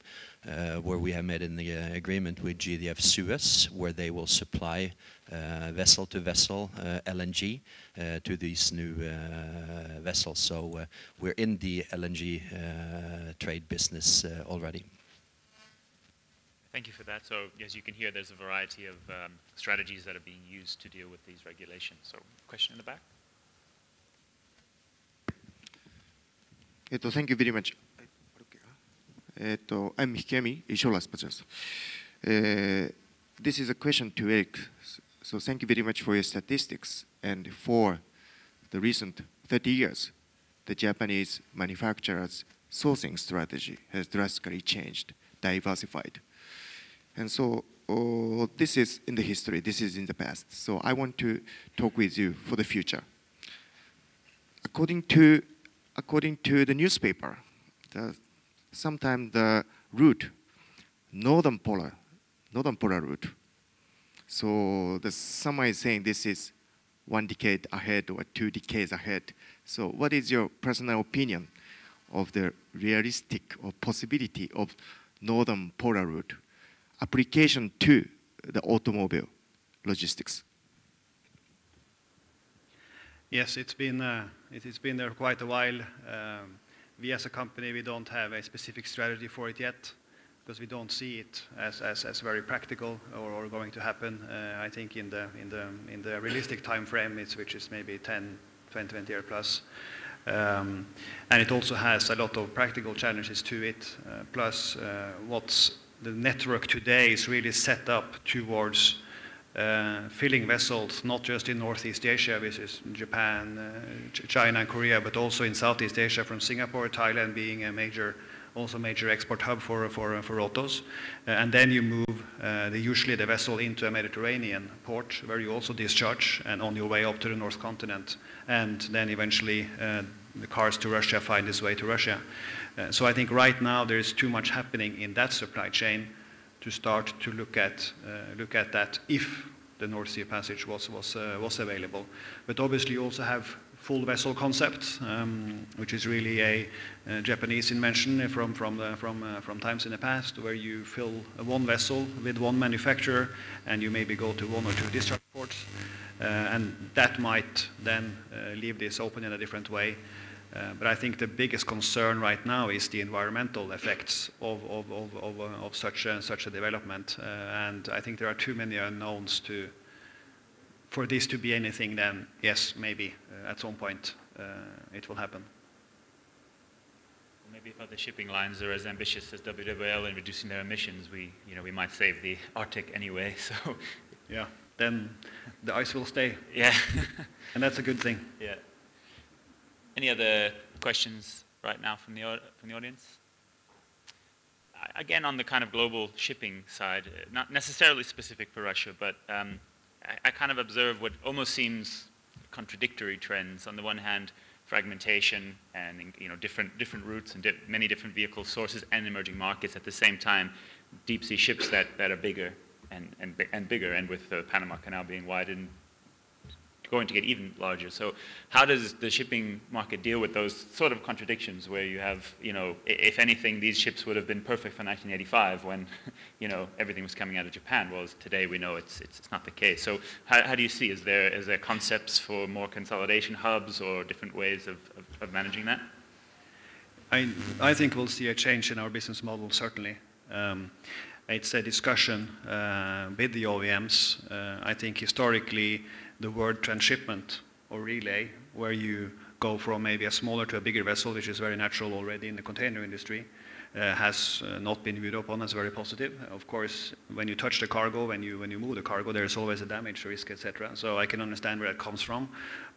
where we have made an agreement with GDF Suez, where they will supply vessel-to-vessel LNG to these new vessels. So we're in the LNG trade business already. Thank you for that. So as you can hear, there's a variety of strategies that are being used to deal with these regulations. So question in the back? Thank you very much. I'm Hikemi, Isholas Pajas. This is a question to Eric. So thank you very much for your statistics. And for the recent 30 years, the Japanese manufacturers' sourcing strategy has drastically changed, diversified. And so this is in the history, this is in the past. So I want to talk with you for the future. According to the newspaper, sometimes the route, northern polar route. So someone is saying this is 1 decade ahead or 2 decades ahead. So what is your personal opinion of the realistic or possibility of northern polar route application to the automobile logistics? Yes, it's been there quite a while. We as a company, we don't have a specific strategy for it yet, because we don't see it as very practical or going to happen. I think in the realistic time frame, which is maybe 20 years plus. And it also has a lot of practical challenges to it. Plus, what's the network today is really set up towards filling vessels, not just in Northeast Asia, which is Japan, China and Korea, but also in Southeast Asia, from Singapore, Thailand being a major export hub for autos. And then you move usually the vessel into a Mediterranean port, where you also discharge, and on your way up to the North Continent. And then eventually the cars to Russia find its way to Russia. So I think right now there is too much happening in that supply chain to start to look at that if the North Sea Passage was available. But obviously you also have full vessel concepts, which is really a Japanese invention from times in the past, where you fill one vessel with one manufacturer and you maybe go to 1 or 2 discharge ports. And that might then leave this open in a different way. But I think the biggest concern right now is the environmental effects of such a development. And I think there are too many unknowns for this to be anything then, yes, maybe at some point it will happen. Maybe if other shipping lines are as ambitious as WWL in reducing their emissions, we might save the Arctic anyway. So, yeah, then the ice will stay. Yeah, and that's a good thing. Yeah. Any other questions right now from the audience? Again, on the kind of global shipping side, not necessarily specific for Russia, but I kind of observe what almost seems contradictory trends. On the one hand, fragmentation and different routes and many different vehicle sources and emerging markets. At the same time, deep sea ships that are bigger and bigger, and with the Panama Canal being widened, going to get even larger. So how does the shipping market deal with those sort of contradictions where you have, if anything, these ships would have been perfect for 1985 when, everything was coming out of Japan, whereas today we know it's not the case. So how do you see, is there concepts for more consolidation hubs or different ways of managing that? I think we'll see a change in our business model, certainly. It's a discussion with the OEMs. I think historically, the word transshipment or relay, where you go from maybe a smaller to a bigger vessel, which is very natural already in the container industry, has not been viewed upon as very positive. Of course, when you touch the cargo, when you move the cargo, there's always a damage risk, etc. So I can understand where that comes from.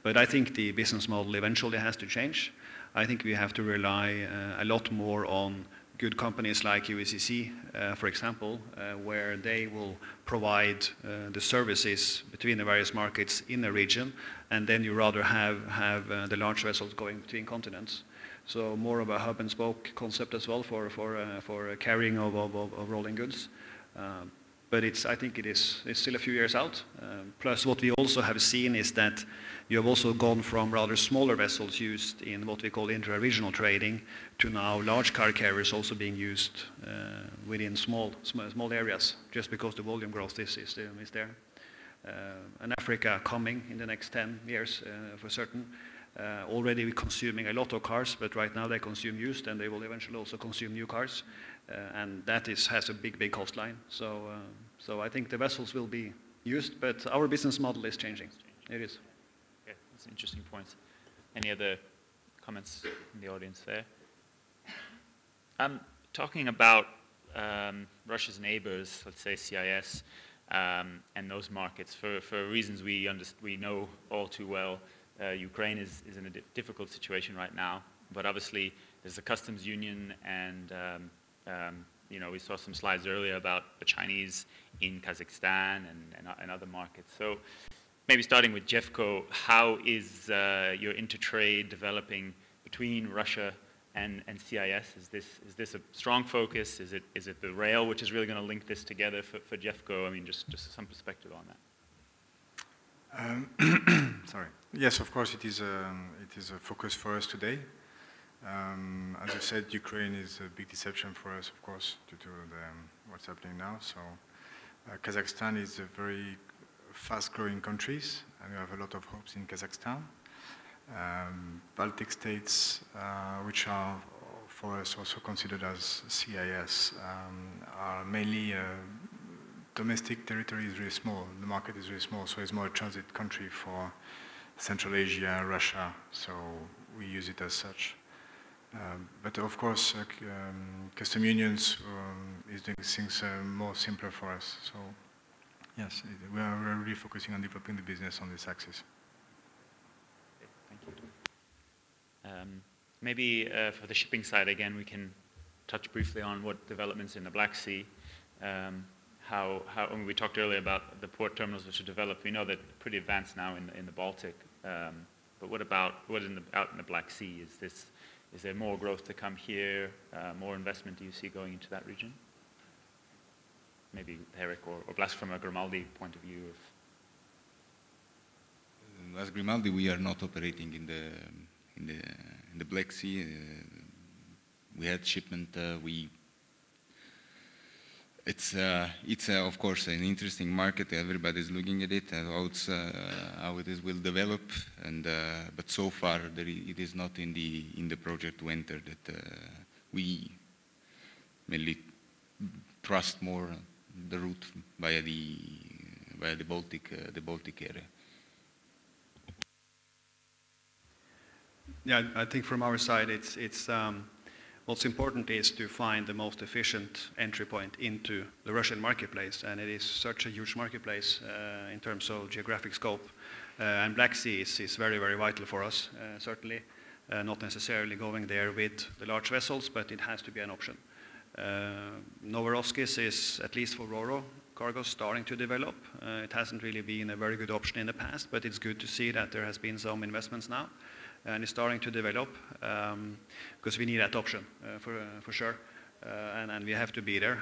But I think the business model eventually has to change. I think we have to rely a lot more on good companies like USCC, for example, where they will provide the services between the various markets in the region, and then you rather have the large vessels going between continents. So more of a hub and spoke concept as well for carrying of rolling goods. But I think it's still a few years out. Plus what we also have seen is that you have also gone from rather smaller vessels used in what we call intra-regional trading to now large car carriers also being used within small areas, just because the volume growth is there. And Africa coming in the next 10 years for certain. Already we're consuming a lot of cars, but right now they consume used, and they will eventually also consume new cars. And that has a big cost line. So I think the vessels will be used, but our business model is changing. It is. Okay, that's an interesting point. Any other comments in the audience there? Talking about Russia's neighbors, let's say CIS, and those markets, for reasons we know all too well, Ukraine is in a difficult situation right now, but obviously there's a customs union, and we saw some slides earlier about the Chinese in Kazakhstan and other markets. So maybe starting with Jeffco, how is your intertrade developing between Russia and CIS? Is this a strong focus? Is it the rail which is really going to link this together for Jeffco? I mean, just some perspective on that. Sorry. Yes, of course, it is a focus for us today. As you said, Ukraine is a big deception for us, of course, due to what's happening now. So Kazakhstan is a very fast-growing country, and we have a lot of hopes in Kazakhstan. Baltic states, which are for us also considered as CIS, are mainly domestic territory is very small. The market is very small, so it's more a transit country for Central Asia, Russia. So we use it as such. But of course, custom unions is doing things more simpler for us. So yes, we are really focusing on developing the business on this axis. Okay, thank you. Maybe for the shipping side again, we can touch briefly on what developments in the Black Sea. I mean, we talked earlier about the port terminals which are developed. We know that they're pretty advanced now in the Baltic. But what about out in the Black Sea? Is there more growth to come here? More investment do you see going into that region? Maybe Eric or Blas from a Grimaldi point of view. As Grimaldi, we are not operating in the Black Sea. We had shipment. It's of course an interesting market. Everybody's looking at it and how it will develop. And but so far it is not in the project to enter that we mainly trust more the route via the Baltic area. Yeah, I think from our side, what's important is to find the most efficient entry point into the Russian marketplace, and it is such a huge marketplace in terms of geographic scope. And Black Sea is very, very vital for us, certainly. Not necessarily going there with the large vessels, but it has to be an option. Novorossiysk is, at least for Ro-Ro cargo, starting to develop. It hasn't really been a very good option in the past, but it's good to see that there has been some investments now. And it's starting to develop because we need that option for sure, and we have to be there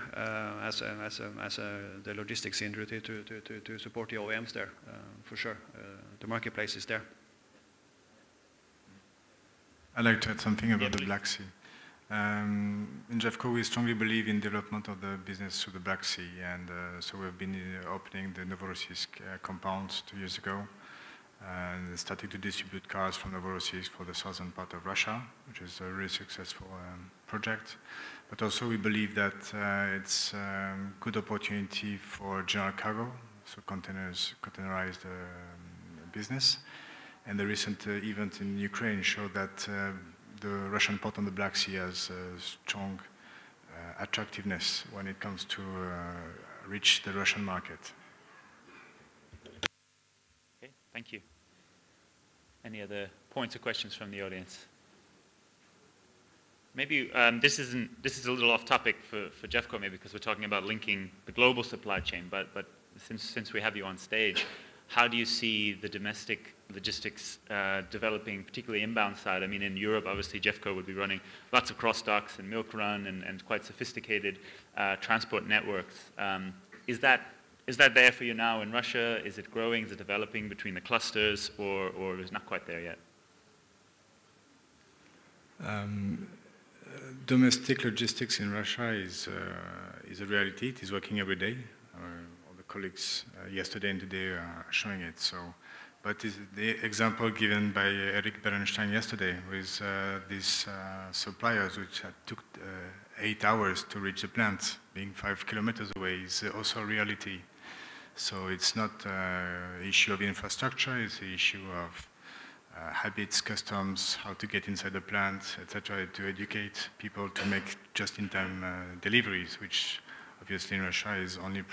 as the logistics industry to support the OEMs there for sure. The marketplace is there. I'd like to add something about the Black Sea. In Jeffco, we strongly believe in development of the business through the Black Sea, and so we've been opening the Novorossiysk compound 2 years ago, and starting to distribute cars from Novorossiysk for the southern part of Russia, which is a really successful project. But also we believe that it's a good opportunity for general cargo, so containerized business. And the recent event in Ukraine showed that the Russian port on the Black Sea has strong attractiveness when it comes to reach the Russian market. Okay, thank you. Any other points or questions from the audience? Maybe this is a little off topic for Jeffco, maybe because we're talking about linking the global supply chain. But since we have you on stage, how do you see the domestic logistics developing, particularly inbound side? I mean, in Europe, obviously, Jeffco would be running lots of cross docks and milk run and quite sophisticated transport networks. Is that there for you now in Russia? Is it growing? Is it developing between the clusters, or is it not quite there yet? Domestic logistics in Russia is a reality. It is working every day. All the colleagues yesterday and today are showing it. So, but the example given by Eric Bernstein yesterday with these suppliers, which took 8 hours to reach the plant, being 5 kilometers away, is also a reality. So it's not an issue of infrastructure, it's an issue of habits, customs, how to get inside the plant, etc., to educate people to make just-in-time deliveries, which obviously in Russia is only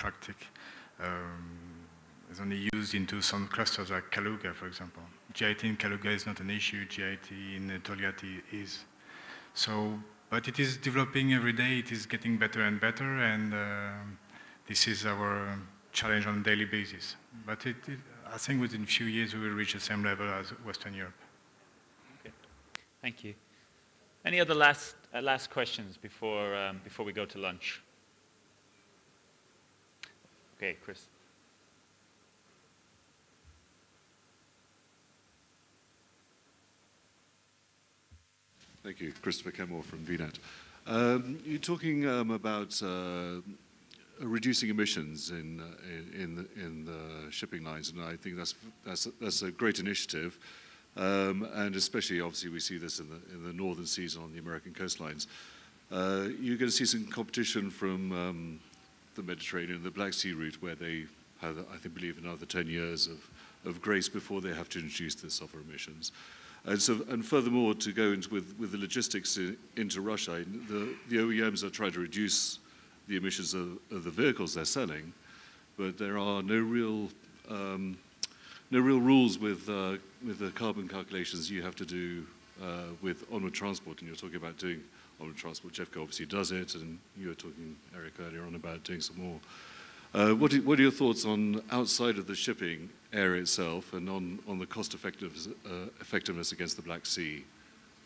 is only used into some clusters like Kaluga, for example. GIT in Kaluga is not an issue, GIT in Tolyatti is. So, but it is developing every day, it is getting better and better, and this is our challenge on a daily basis. But I think within a few years we will reach the same level as Western Europe. Okay, thank you. Any other last questions before we go to lunch? Okay, Chris. Thank you, Christopher Kenmore from VNet. You're talking about reducing emissions in the shipping lines, and I think that's a great initiative. And especially, obviously, we see this in the northern seas on the American coastlines. You're going to see some competition from the Mediterranean, the Black Sea route, where they have, I believe, another 10 years of grace before they have to introduce the sulfur emissions. And furthermore, to go into with the logistics into Russia, the OEMs are trying to reduce the emissions of the vehicles they're selling, but there are no real rules with the carbon calculations you have to do with onward transport. And you're talking about doing onward transport. Jeffco obviously does it, and you were talking, Eric, earlier on about doing some more. What are your thoughts on outside of the shipping area itself and on the cost effectiveness against the Black Sea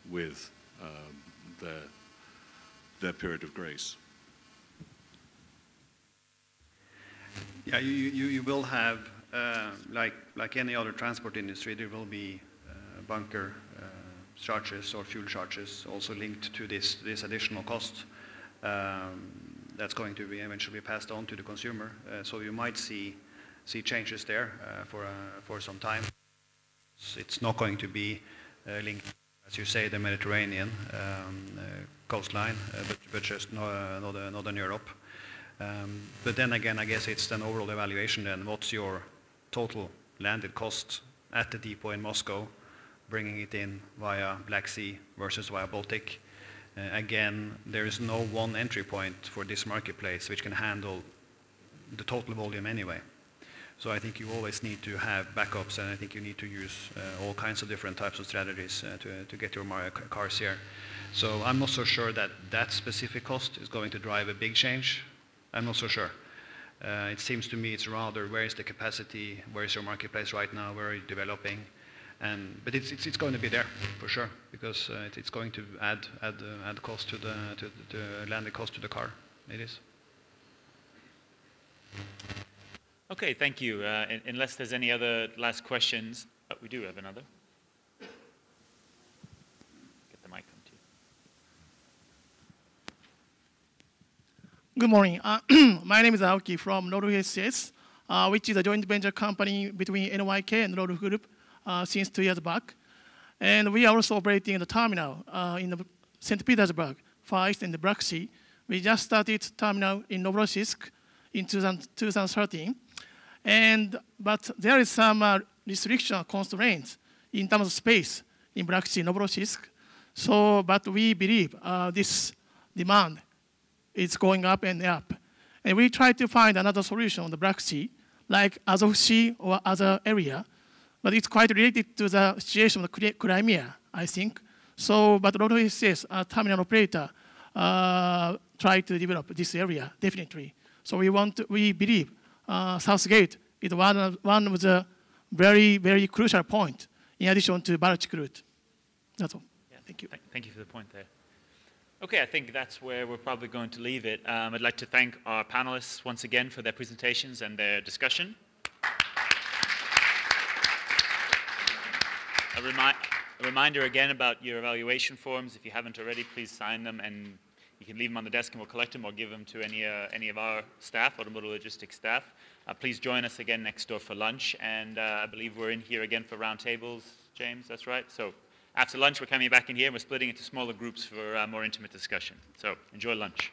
with their period of grace? Yeah, you will have, like any other transport industry, there will be bunker charges or fuel charges also linked to this additional cost. that's going to be eventually passed on to the consumer. So you might see changes there for some time. It's not going to be linked, as you say, the Mediterranean coastline, but just Northern Europe. But then again, I guess it's an overall evaluation then. What's your total landed cost at the depot in Moscow, bringing it in via Black Sea versus via Baltic? Again, there is no one entry point for this marketplace which can handle the total volume anyway. So I think you always need to have backups, and I think you need to use all kinds of different types of strategies to get your cars here. So I'm not so sure that that specific cost is going to drive a big change. I'm not so sure. It seems to me it's rather where is the capacity, where is your marketplace right now, where are you developing, but it's going to be there for sure, because it's going to add cost to the landed cost to the car. It is. Okay, thank you. Unless there's any other last questions, we do have another. Get the mic on to you. Good morning. My name is Aoki from Noru SCS, which is a joint venture company between NYK and Noru Group since 2 years back. And we are also operating the terminal in St. Petersburg, Far East and the Black Sea. We just started terminal in Novorossiysk in 2013. But there is some restriction constraints in terms of space in Black Sea, Novorossiysk. But we believe this demand is going up and up. And we try to find another solution on the Black Sea, like Azov Sea or other area. But it's quite related to the situation of the Crimea, I think. But Noru SCS, a terminal operator, try to develop this area, definitely. So we believe Southgate is one of the very, very crucial points in addition to Baltic route. That's all. Yeah, thank you. Thank you for the point there. Okay, I think that's where we're probably going to leave it. I'd like to thank our panelists once again for their presentations and their discussion. A reminder again about your evaluation forms. If you haven't already, please sign them, and you can leave them on the desk and we'll collect them, or give them to any of our staff, Automotive Logistics staff. Please join us again next door for lunch, and I believe we're in here again for roundtables, James, that's right? So after lunch, we're coming back in here, and we're splitting into smaller groups for more intimate discussion. So enjoy lunch.